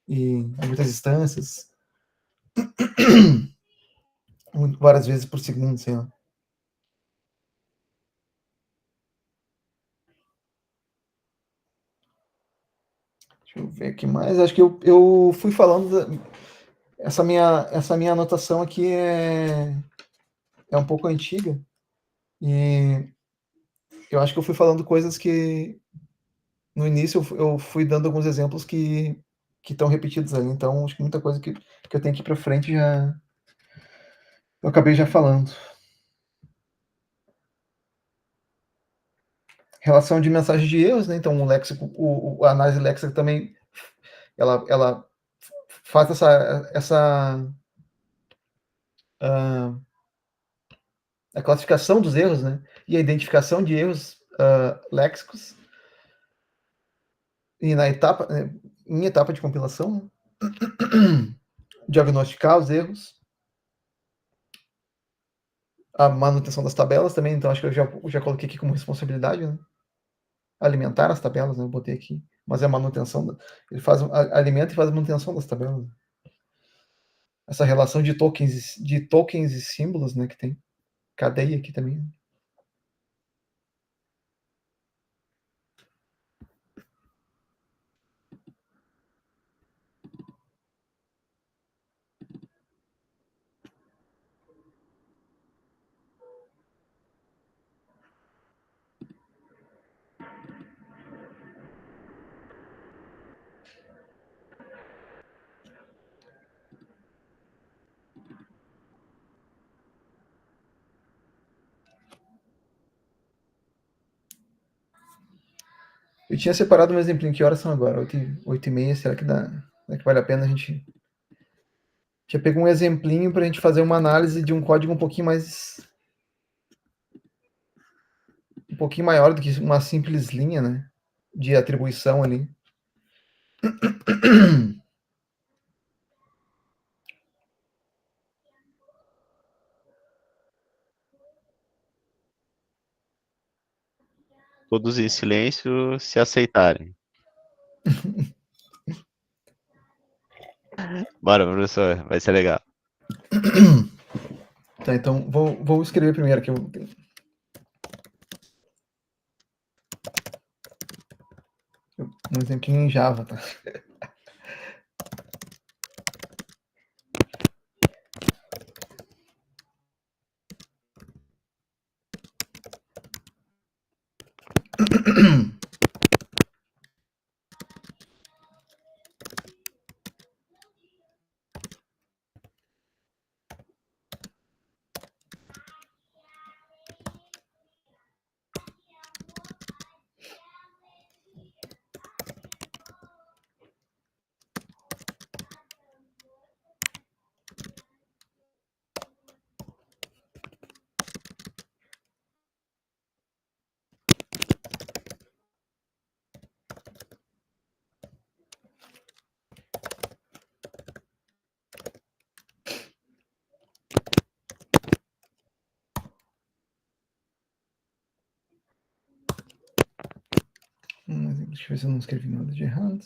E em muitas instâncias. Várias vezes por segundo, sei lá. Deixa eu ver aqui mais. Acho que eu fui falando. Essa minha anotação aqui é um pouco antiga. E eu acho que eu fui falando coisas que no início eu fui dando alguns exemplos que estão repetidos ali. Então, acho que muita coisa que eu tenho aqui para frente eu acabei já falando. Relação de mensagem de erros, né? Então, o léxico, a análise léxica também, ela faz a classificação dos erros, né? E a identificação de erros léxicos e em etapa de compilação, né? Diagnosticar os erros, a manutenção das tabelas também, então acho que eu já coloquei aqui como responsabilidade, né? Alimentar as tabelas, né? Eu botei aqui, mas é a manutenção, ele alimenta e faz a manutenção das tabelas. Essa relação de tokens e símbolos, né, que tem cadeia aqui também. Eu tinha separado um exemplinho. Que horas são agora? 8h30. Será que vale a pena a gente... Já pegou um exemplinho para a gente fazer uma análise de um código um pouquinho maior do que uma simples linha, né? De atribuição ali. todos em silêncio se aceitarem. Bora, professor, vai ser legal. Tá, então vou escrever primeiro aqui um exemplinho em Java, tá? Deixa eu ver se eu não escrevi nada de errado.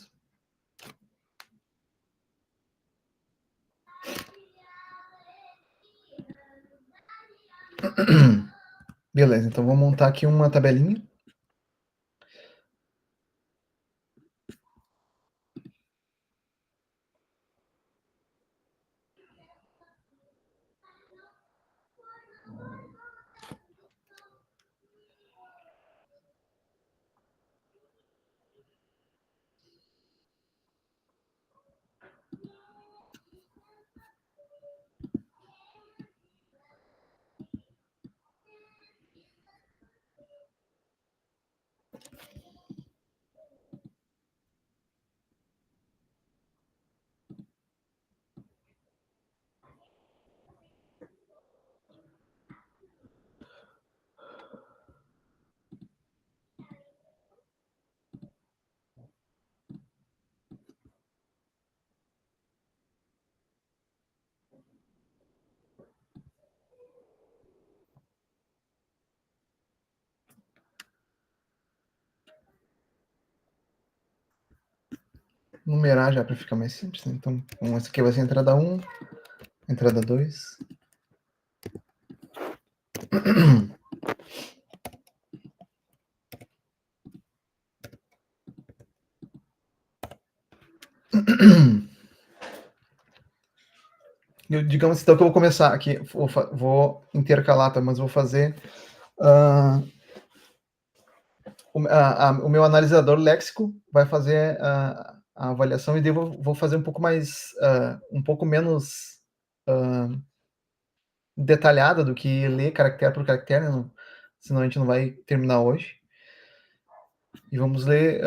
Beleza, então vou montar aqui uma tabelinha. Numerar já para ficar mais simples, né? Então, essa aqui vai ser a entrada 1, entrada 2. Digamos então que eu vou começar aqui, vou intercalar, tá? Mas vou fazer o meu analisador léxico vai fazer a avaliação e daí vou fazer um pouco mais, um pouco menos detalhada do que ler caractere por caractere, né? Senão a gente não vai terminar hoje. E vamos ler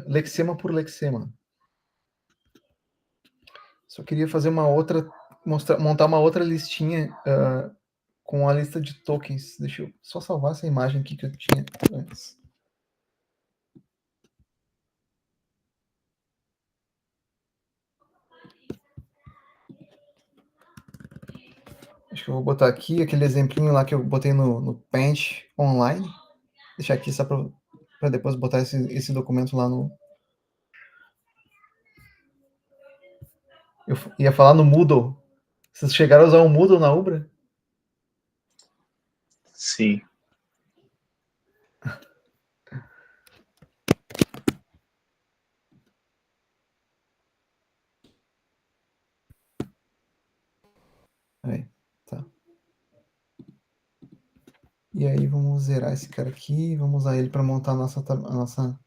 lexema por lexema. Só queria fazer uma outra, montar uma outra listinha com a lista de tokens. Deixa eu só salvar essa imagem aqui que eu tinha antes. Acho que eu vou botar aqui aquele exemplinho lá que eu botei no Paint online. Deixar aqui só para depois botar esse documento lá no... Eu ia falar no Moodle. Vocês chegaram a usar o Moodle na Ubra? Sim. Aí, tá. E aí vamos zerar esse cara aqui, vamos usar ele para montar a nossa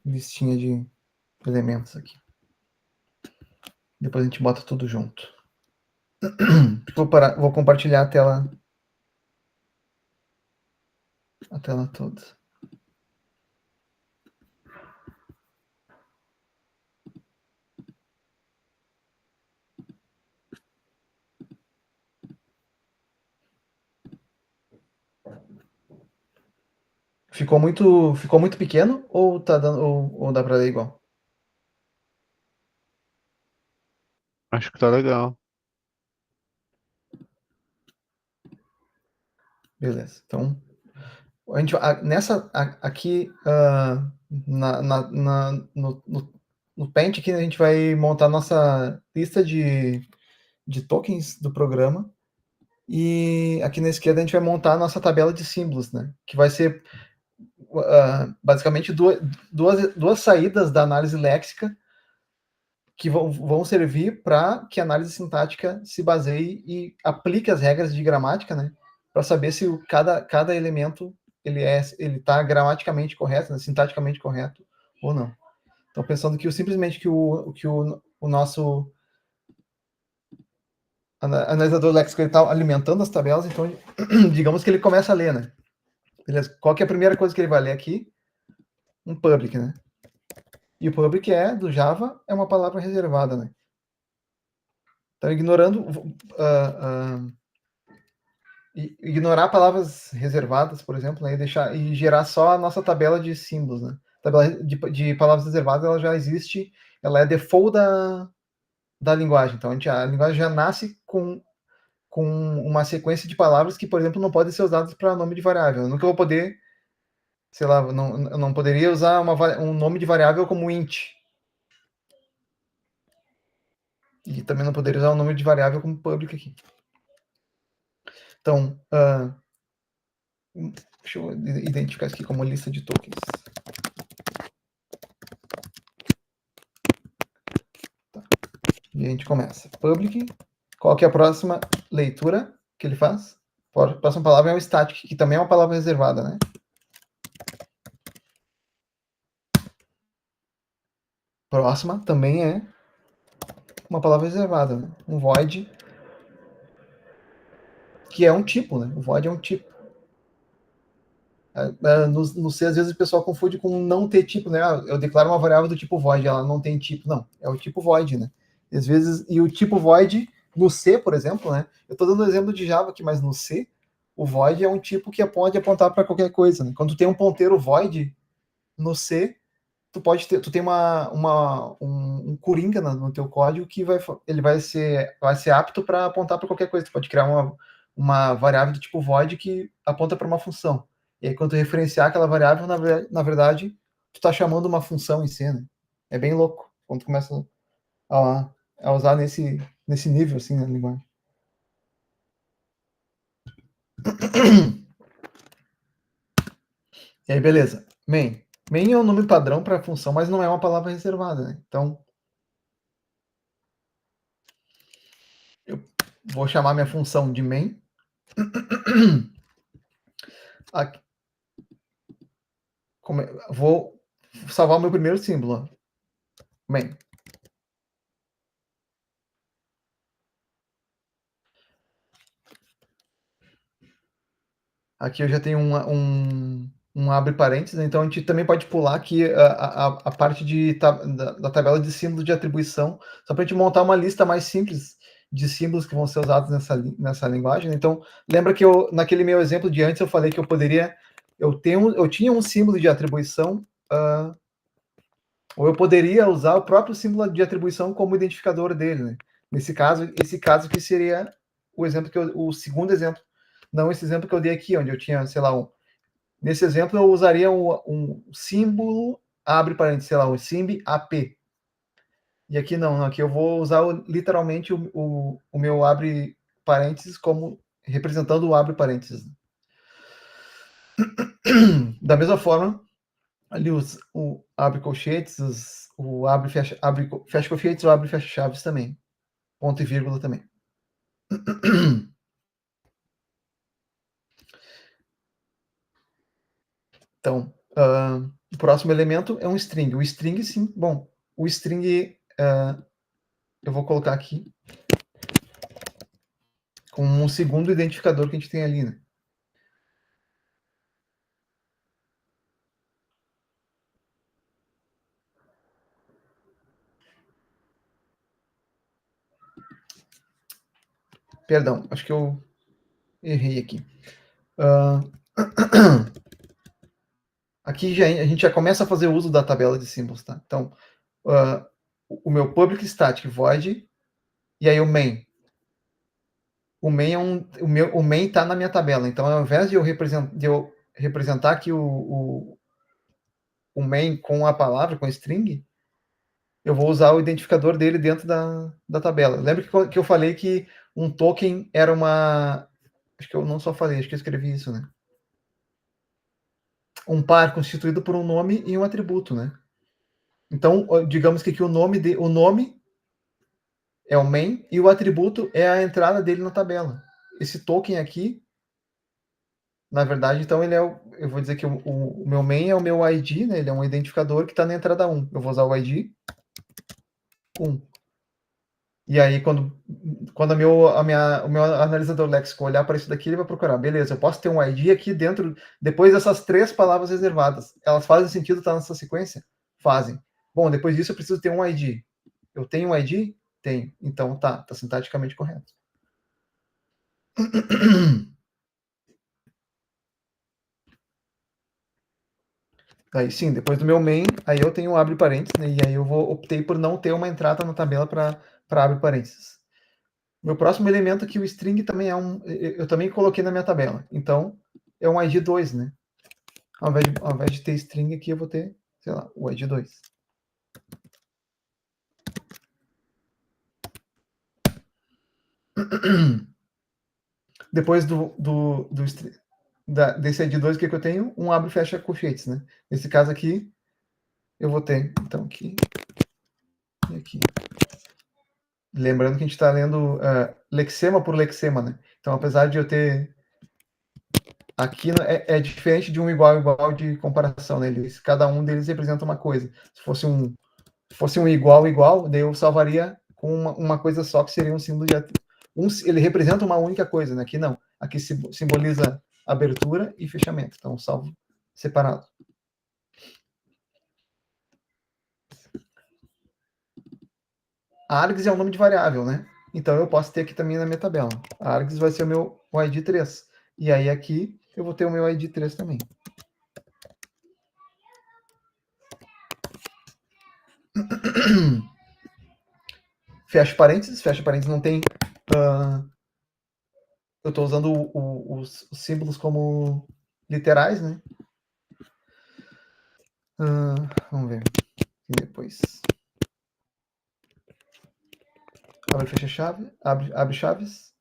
listinha de elementos aqui. Depois a gente bota tudo junto. Vou compartilhar a tela toda. Ficou muito pequeno ou tá dando ou dá para ler igual? Acho que tá legal. Beleza. Então, a gente, aqui no Paint, aqui a gente vai montar nossa lista de tokens do programa. E aqui na esquerda a gente vai montar a nossa tabela de símbolos, né? Que vai ser basicamente duas saídas da análise léxica que vão servir para que a análise sintática se baseie e aplique as regras de gramática, né? Para saber se cada elemento ele está gramaticamente correto, né? Sintaticamente correto ou não. Então, pensando que simplesmente que o nosso analisador léxico está alimentando as tabelas, então digamos que ele começa a ler, né? Beleza? Qual que é a primeira coisa que ele vai ler aqui? Um public, né? E o public do Java é uma palavra reservada, né? Então, ignorar palavras reservadas, por exemplo, né, e gerar só a nossa tabela de símbolos, né? A tabela de palavras reservadas, ela já existe, ela é default da linguagem. Então, a linguagem já nasce com uma sequência de palavras que, por exemplo, não podem ser usadas para nome de variável. Eu nunca vou poder, sei lá, eu não poderia usar um nome de variável como int. E também não poderia usar o nome de variável como public aqui. Então, deixa eu identificar isso aqui como lista de tokens. Tá. E a gente começa. Public. Qual que é a próxima leitura que ele faz? A próxima palavra é o static, que também é uma palavra reservada, né? Próxima também é uma palavra reservada, né? Um void, que é um tipo, né? O void é um tipo. No C, às vezes o pessoal confunde com não ter tipo, né? Eu declaro uma variável do tipo void, ela não tem tipo. Não, é o tipo void, né? Às vezes, e o tipo void no C, por exemplo, né? Eu estou dando um exemplo de Java aqui, mas no C, o void é um tipo que pode apontar para qualquer coisa, né? Quando tu tem um ponteiro void no C, tu tem um coringa no teu código que ele vai ser apto para apontar para qualquer coisa. Tu pode criar uma variável do tipo void que aponta para uma função. E aí, quando tu referenciar aquela variável, na verdade, tu está chamando uma função em C, né? É bem louco quando tu começa a usar nesse nível, assim, na linguagem. E aí, beleza. Main. Main é um nome padrão para a função, mas não é uma palavra reservada, né? Então, eu vou chamar minha função de main. Aqui. Vou salvar o meu primeiro símbolo. Main. Aqui eu já tenho um abre parênteses, né? Então a gente também pode pular aqui a parte da tabela de símbolos de atribuição, só para a gente montar uma lista mais simples de símbolos que vão ser usados nessa linguagem. Então, lembra que naquele meu exemplo de antes eu falei que eu tinha um símbolo de atribuição, ou eu poderia usar o próprio símbolo de atribuição como identificador dele, né? Esse caso que seria o segundo exemplo, não esse exemplo que eu dei aqui, onde eu tinha, sei lá, nesse exemplo eu usaria um símbolo, abre parênteses, sei lá, o simb AP. E aqui não, aqui eu vou usar literalmente o meu abre parênteses como representando o abre parênteses. Da mesma forma, ali o abre colchetes, o abre fecha colchetes, o abre fecha chaves também. Ponto e vírgula também. Então, o próximo elemento é um string. O string, sim, bom, o string eu vou colocar aqui com um segundo identificador que a gente tem ali, né? Perdão, acho que eu errei aqui. Aqui a gente já começa a fazer uso da tabela de símbolos, tá? Então, o meu public static void, e aí o main. O main o main está na minha tabela. Então, ao invés de eu representar aqui o main com a palavra, com a string, eu vou usar o identificador dele dentro da tabela. Lembra que eu falei que um token era uma... Acho que eu não só falei, acho que eu escrevi isso, né? Um par constituído por um nome e um atributo, né? Então, digamos que aqui o nome é o main e o atributo é a entrada dele na tabela. Esse token aqui, na verdade, então ele é eu vou dizer que o meu main é o meu ID, né? Ele é um identificador que está na entrada 1. Eu vou usar o ID 1. E aí, quando o meu analisador léxico olhar para isso daqui, ele vai procurar. Beleza, eu posso ter um ID aqui dentro, depois dessas 3 palavras reservadas. Elas fazem sentido estar nessa sequência? Fazem. Bom, depois disso eu preciso ter um ID. Eu tenho um ID? Tenho. Então tá sintaticamente correto. Aí sim, depois do meu main, aí eu tenho um abre parênteses, né? E aí eu optei por não ter uma entrada na tabela para abre parênteses. Meu próximo elemento aqui, o string, também é eu também coloquei na minha tabela. Então, é um ID 2, né? Ao invés de ter string aqui, eu vou ter, sei lá, o ID 2. Depois desse ID 2, o que eu tenho? Um abre e fecha colchetes, né? Nesse caso aqui, eu vou ter, então, aqui e aqui. Lembrando que a gente está lendo lexema por lexema, né? Então, apesar de eu ter... Aqui é diferente de um igual de comparação, né? Cada um deles representa uma coisa. Se fosse um igual, daí eu salvaria com uma coisa só, que seria um símbolo de... ele representa uma única coisa, né? Aqui não. Aqui simboliza abertura e fechamento. Então, salvo separado. A args é um nome de variável, né? Então, eu posso ter aqui também na minha tabela. A args vai ser o meu ID 3. E aí, aqui, eu vou ter o meu ID 3 também. Fecha parênteses não tem... eu estou usando os símbolos como literais, né? Vamos ver. E depois... abre, fecha chave, abre chaves.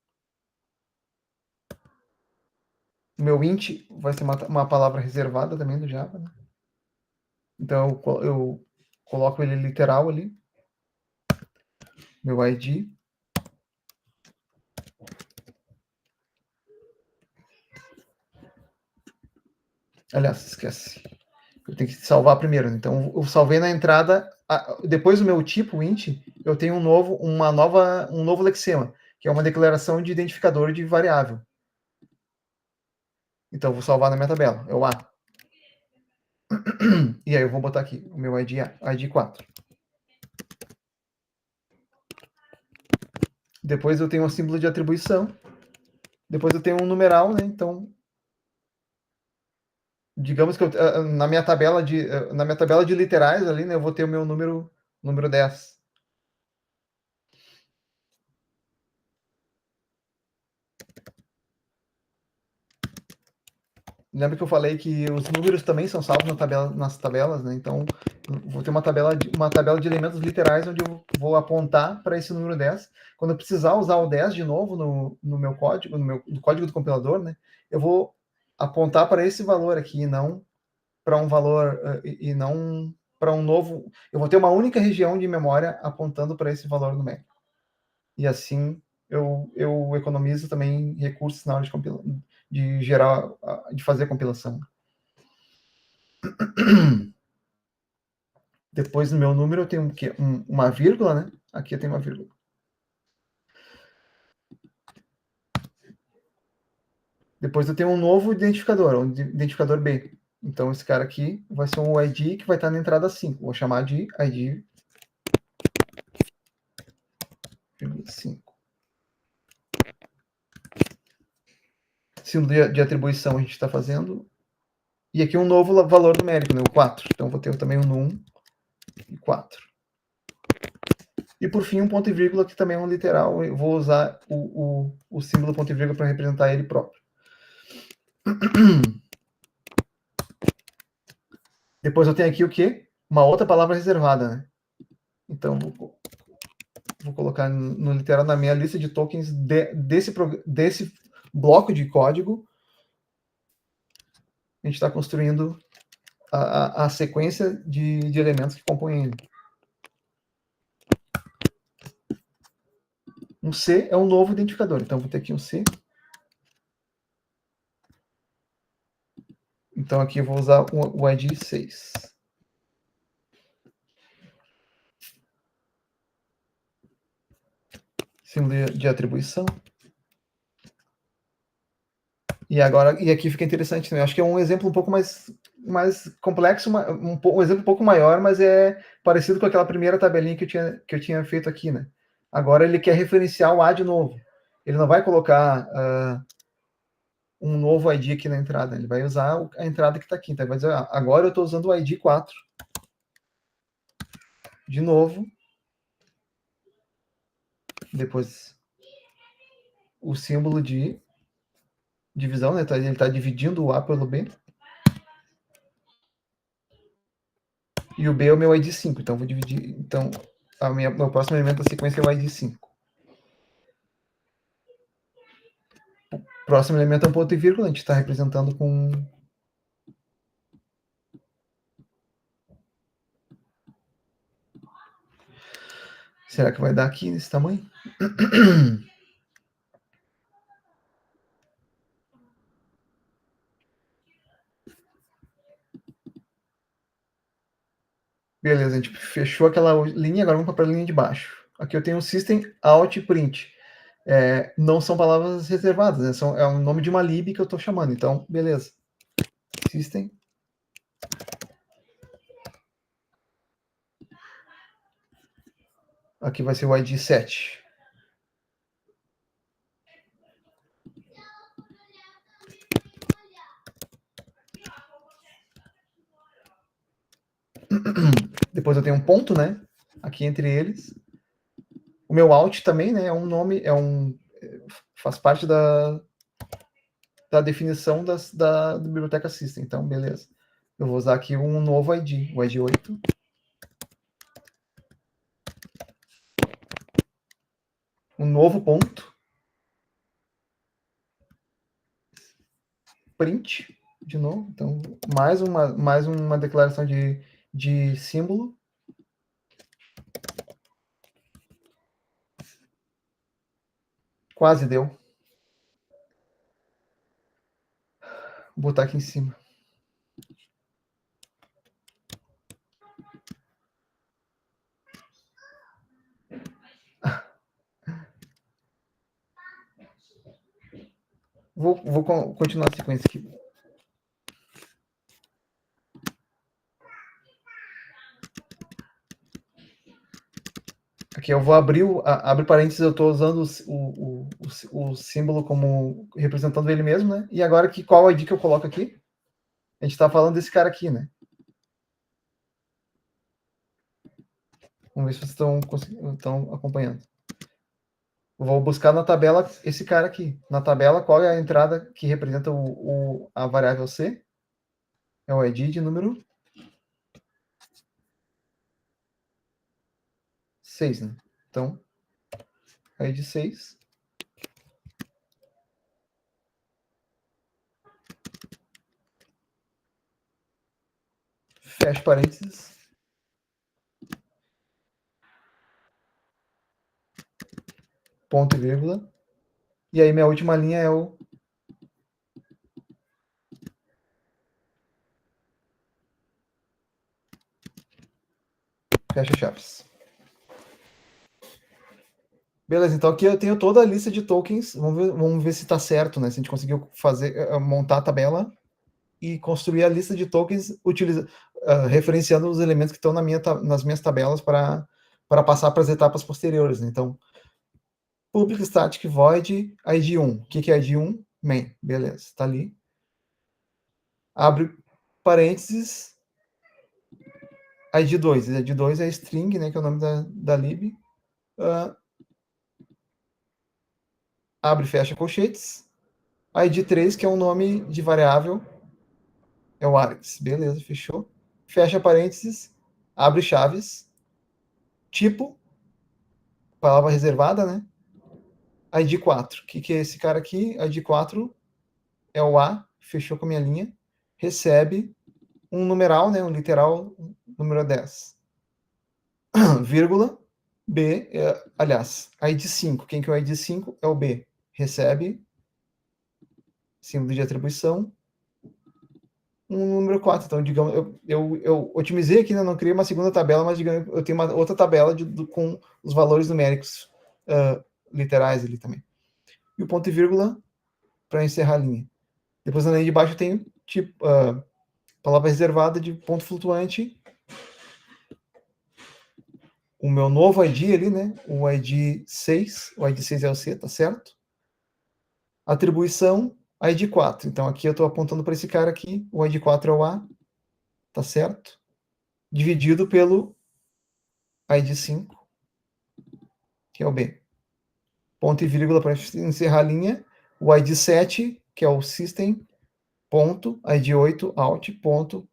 O meu int vai ser uma palavra reservada também do Java, né? Então eu coloco ele literal ali. Meu ID. Aliás, esquece. Eu tenho que salvar primeiro. Então eu salvei na entrada. Depois do meu tipo int, eu tenho um novo lexema, que é uma declaração de identificador de variável. Então, eu vou salvar na minha tabela. É o A. E aí eu vou botar aqui o meu ID 4. Depois eu tenho um símbolo de atribuição. Depois eu tenho um numeral, né? Então, digamos que na minha tabela de literais ali, né, eu vou ter o meu número 10. Lembra que eu falei que os números também são salvos nas tabelas, né? Então, vou ter uma tabela de elementos literais onde eu vou apontar para esse número 10. Quando eu precisar usar o 10 de novo no meu código, no código do compilador, né? Eu vou apontar para esse valor aqui, e não para um valor, e não para um novo... Eu vou ter uma única região de memória apontando para esse valor numérico. E assim eu economizo também recursos na hora de fazer a compilação. Depois do meu número eu tenho uma vírgula, né? Aqui eu tenho uma vírgula. Depois eu tenho um novo identificador, o identificador B. Então esse cara aqui vai ser um ID que vai estar na entrada 5. Vou chamar de ID 5. Símbolo de atribuição a gente está fazendo. E aqui um novo valor numérico, né? O 4. Então vou ter também um num e 4. E por fim, um ponto e vírgula, que também é um literal. Eu vou usar o símbolo ponto e vírgula para representar ele próprio. Depois eu tenho aqui o quê? Uma outra palavra reservada, né? Então, vou colocar no literal na minha lista de tokens desse bloco de código. A gente está construindo a sequência de elementos que compõem ele. Um C é um novo identificador. Então, vou ter aqui um C. Então, aqui eu vou usar o ID 6. Símbolo de atribuição. E aqui fica interessante, né? Acho que é um exemplo um pouco mais complexo, um exemplo um pouco maior, mas é parecido com aquela primeira tabelinha que eu tinha feito aqui, né? Agora ele quer referenciar o A de novo. Ele não vai colocar um novo ID aqui na entrada, ele vai usar a entrada que está aqui. Então, ele vai dizer, agora eu estou usando o ID 4. De novo. Depois, o símbolo de divisão, né? Ele está dividindo o A pelo B. E o B é o meu ID 5, então vou dividir. Então, meu próximo elemento da sequência é o ID 5. O próximo elemento é um ponto e vírgula, a gente está representando com. Será que vai dar aqui nesse tamanho? Beleza, a gente fechou aquela linha, agora vamos para a linha de baixo. Aqui eu tenho o system out print. Não são palavras reservadas, né? É o nome de uma lib que eu estou chamando. Então, beleza. System. Aqui vai ser o ID 7. Depois eu tenho um ponto, né? Aqui entre eles. O meu out também, né? É um nome, faz parte da definição da biblioteca system. Então, beleza. Eu vou usar aqui um novo ID, o ID 8. Um novo ponto. Print, de novo. Então, mais uma declaração de símbolo. Quase deu. Vou botar aqui em cima. Vou continuar a sequência aqui. Aqui eu vou abrir parênteses, eu estou usando o símbolo como representando ele mesmo, né? E agora qual ID que eu coloco aqui? A gente está falando desse cara aqui, né? Vamos ver se vocês estão acompanhando. Vou buscar na tabela esse cara aqui. Na tabela, qual é a entrada que representa a variável C? É o ID de número 6, né? Então, ID 6. Fecha parênteses. Ponto e vírgula. E aí minha última linha é o fecha chaves. Beleza, então aqui eu tenho toda a lista de tokens. Vamos ver se está certo, né? Se a gente conseguiu montar a tabela e construir a lista de tokens referenciando os elementos que estão nas minhas tabelas para passar para as etapas posteriores, né? Então, public static void id1. O que é id1? Main. Beleza, está ali. Abre parênteses. id2. id2 é string, né? Que é o nome da lib. Abre e fecha colchetes. id3, que é um nome de variável. É o Alex. Beleza, fechou. fecha parênteses, abre chaves, tipo, palavra reservada, né? ID 4. O que é esse cara aqui? ID 4 é o A, fechou com a minha linha, recebe um numeral, né? Um literal, número 10. Vírgula, B, aliás, ID 5. Quem que é o ID 5? É o B. Recebe, símbolo de atribuição, um número 4. Então, digamos, eu otimizei aqui, né? Não criei uma segunda tabela, mas digamos, eu tenho uma outra tabela com os valores numéricos literais ali também. E o ponto e vírgula para encerrar a linha. Depois na linha de baixo eu tenho tipo, palavra reservada de ponto flutuante. O meu novo ID ali, né? O ID 6. O ID 6 é o C, tá certo? Atribuição, ID 4. Então aqui eu estou apontando para esse cara aqui. O ID 4 é o A, tá certo? Dividido pelo ID 5, que é o B. Ponto e vírgula para encerrar a linha. O ID 7, que é o System, ponto, ID 8, Alt, ponto.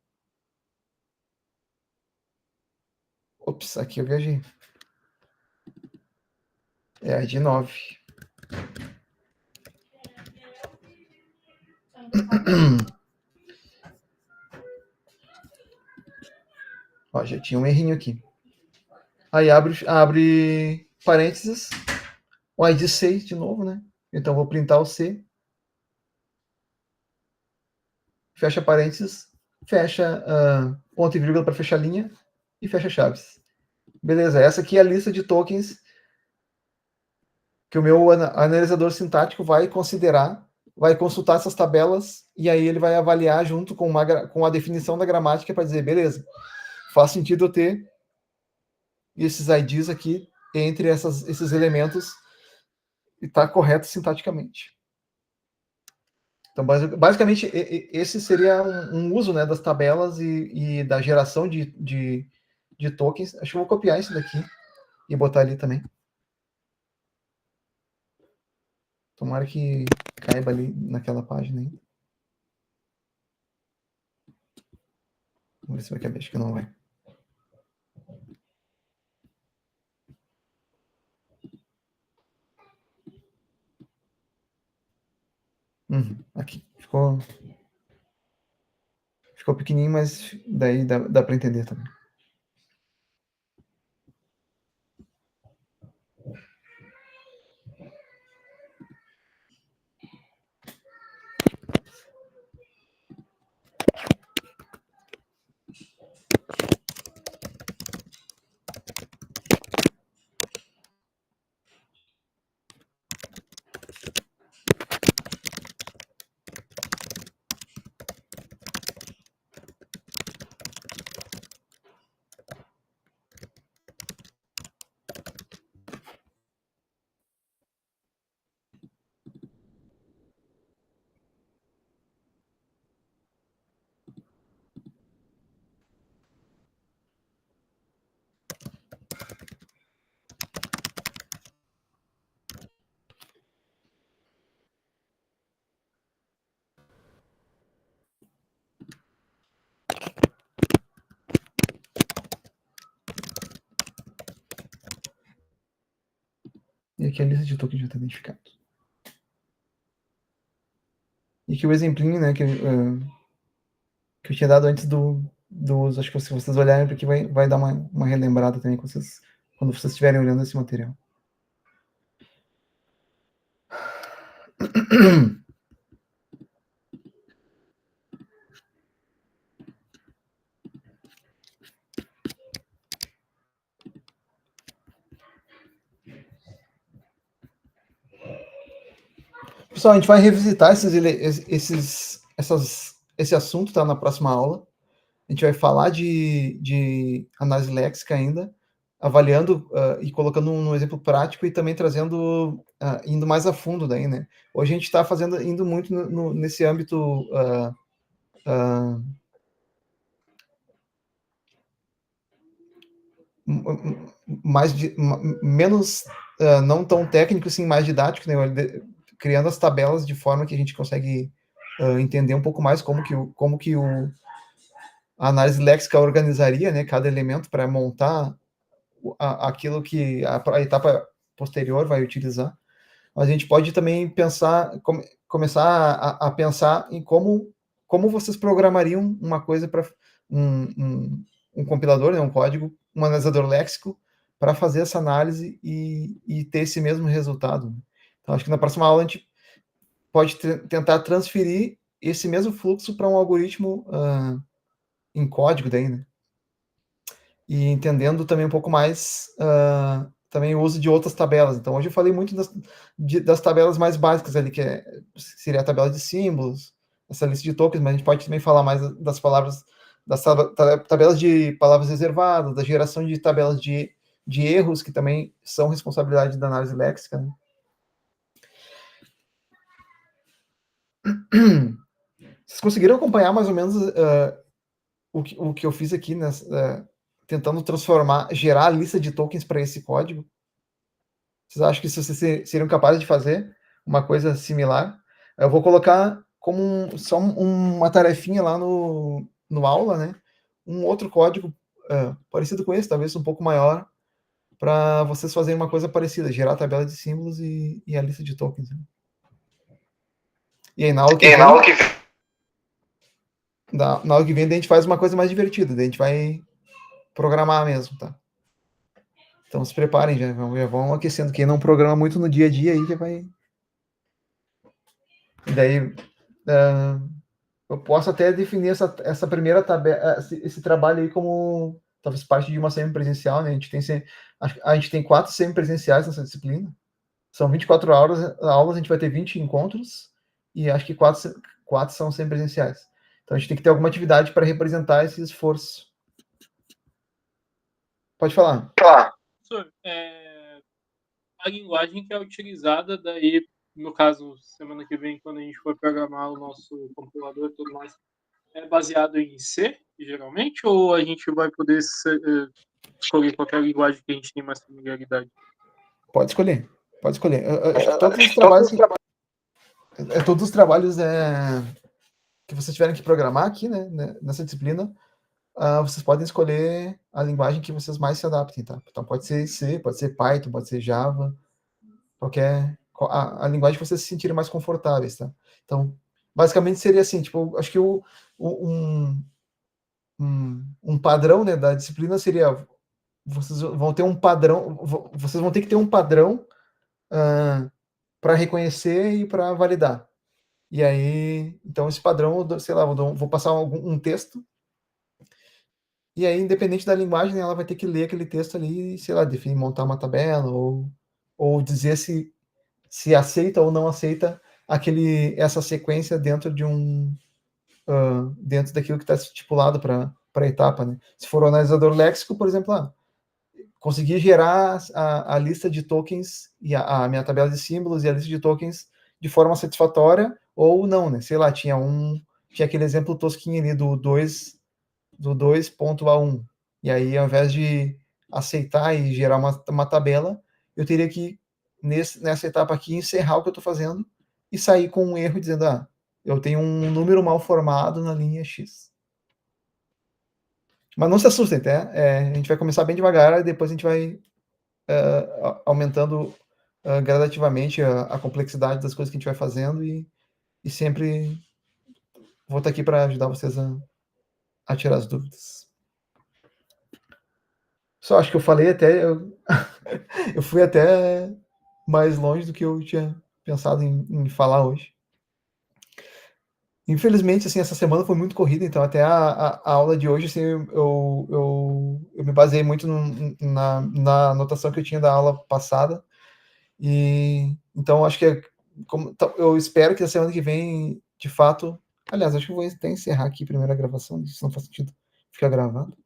Ops, aqui eu viajei. É ID 9. Ó, já tinha um errinho aqui. Aí abre parênteses. O ID 6 de novo, né? Então vou printar o C. Fecha parênteses. Fecha ponto e vírgula para fechar a linha. E fecha chaves. Beleza, essa aqui é a lista de tokens que o meu analisador sintático vai considerar, vai consultar essas tabelas e aí ele vai avaliar junto com a definição da gramática para dizer, beleza, faz sentido eu ter esses IDs aqui entre esses elementos e está correto sintaticamente. Então, basicamente, esse seria um uso, né, das tabelas e da geração de tokens. Acho que eu vou copiar isso daqui e botar ali também. Tomara que caiba ali naquela página aí. Vamos ver se vai caber, acho que não vai. Aqui. Ficou pequenininho, mas daí dá para entender também. E aqui a lista de tokens já está identificado. E aqui o exemplinho, né, que eu tinha dado antes do uso. Acho que se vocês olharem, porque vai dar uma relembrada também quando vocês estiverem olhando esse material. Pessoal, a gente vai revisitar esse assunto, tá, na próxima aula. A gente vai falar de análise léxica ainda, avaliando e colocando um exemplo prático e também trazendo, indo mais a fundo daí, né? Hoje a gente está indo muito nesse âmbito menos, não tão técnico, sim, mais didático, né? Criando as tabelas de forma que a gente consegue entender um pouco mais como que a análise léxica organizaria, né, cada elemento para montar aquilo que a etapa posterior vai utilizar. Mas a gente pode também pensar, começar a pensar em como vocês programariam uma coisa para um compilador, né, um código, um analisador léxico, para fazer essa análise e ter esse mesmo resultado. Então, acho que na próxima aula a gente pode tentar transferir esse mesmo fluxo para um algoritmo em código daí, né? E entendendo também um pouco mais também o uso de outras tabelas. Então, hoje eu falei muito das tabelas mais básicas ali, que seria a tabela de símbolos, essa lista de tokens, mas a gente pode também falar mais das palavras, das tabelas de palavras reservadas, da geração de tabelas de erros, que também são responsabilidade da análise léxica, né? Vocês conseguiram acompanhar mais ou menos o que eu fiz aqui, tentando gerar a lista de tokens para esse código? Vocês acham que vocês seriam capazes de fazer uma coisa similar? Eu vou colocar como só uma tarefinha lá no aula, né? Um outro código parecido com esse, talvez um pouco maior, para vocês fazerem uma coisa parecida, gerar a tabela de símbolos e a lista de tokens. Né? E aí, na aula que vem, a gente faz uma coisa mais divertida, daí a gente vai programar mesmo, tá? Então se preparem, já vão aquecendo. Quem não programa muito no dia a dia aí já vai. E daí eu posso até definir essa primeira tabela, esse trabalho aí como talvez parte de uma semipresencial, né? A gente tem 4 semipresenciais nessa disciplina. São 24 aulas, a gente vai ter 20 encontros e acho que 4 são semipresenciais. Então a gente tem que ter alguma atividade para representar esse esforço. Pode falar. Professor, a linguagem que é utilizada daí, no caso, semana que vem, quando a gente for programar o nosso compilador e tudo mais, é baseado em C, geralmente, ou a gente vai poder escolher qualquer linguagem que a gente tem mais familiaridade? Pode escolher. Acho que todos os trabalhos todos os trabalhos que vocês tiverem que programar aqui, né, nessa disciplina, vocês podem escolher a linguagem que vocês mais se adaptem, tá? Então pode ser C, pode ser Python, pode ser Java, a linguagem que vocês se sentirem mais confortáveis, tá? Então, basicamente seria assim, tipo, acho que um padrão, né, da disciplina seria vocês vão ter um padrão, vocês vão ter que ter um padrão para reconhecer e para validar. E aí, então esse padrão, sei lá, vou passar um texto, e aí, independente da linguagem, ela vai ter que ler aquele texto ali e, sei lá, definir, montar uma tabela, ou dizer se aceita ou não aceita essa sequência dentro dentro daquilo que está estipulado para a etapa, né? Se for o analisador léxico, por exemplo, conseguir gerar a lista de tokens e a minha tabela de símbolos e a lista de tokens de forma satisfatória ou não, né? Sei lá, tinha aquele exemplo tosquinho ali do 2.A1. E aí, ao invés de aceitar e gerar uma tabela, eu teria que, nessa etapa aqui, encerrar o que eu estou fazendo e sair com um erro dizendo, eu tenho um número mal formado na linha X. Mas não se assustem, tá? A gente vai começar bem devagar, e depois a gente vai aumentando gradativamente a complexidade das coisas que a gente vai fazendo e sempre vou estar aqui para ajudar vocês a tirar as dúvidas. Só acho que eu falei eu fui até mais longe do que eu tinha pensado em falar hoje. Infelizmente, assim, essa semana foi muito corrida, então até a aula de hoje, assim, eu me baseei muito na anotação que eu tinha da aula passada. E então acho que eu espero que a semana que vem, de fato. Aliás, acho que eu vou até encerrar aqui a primeira gravação, isso não faz sentido ficar gravado.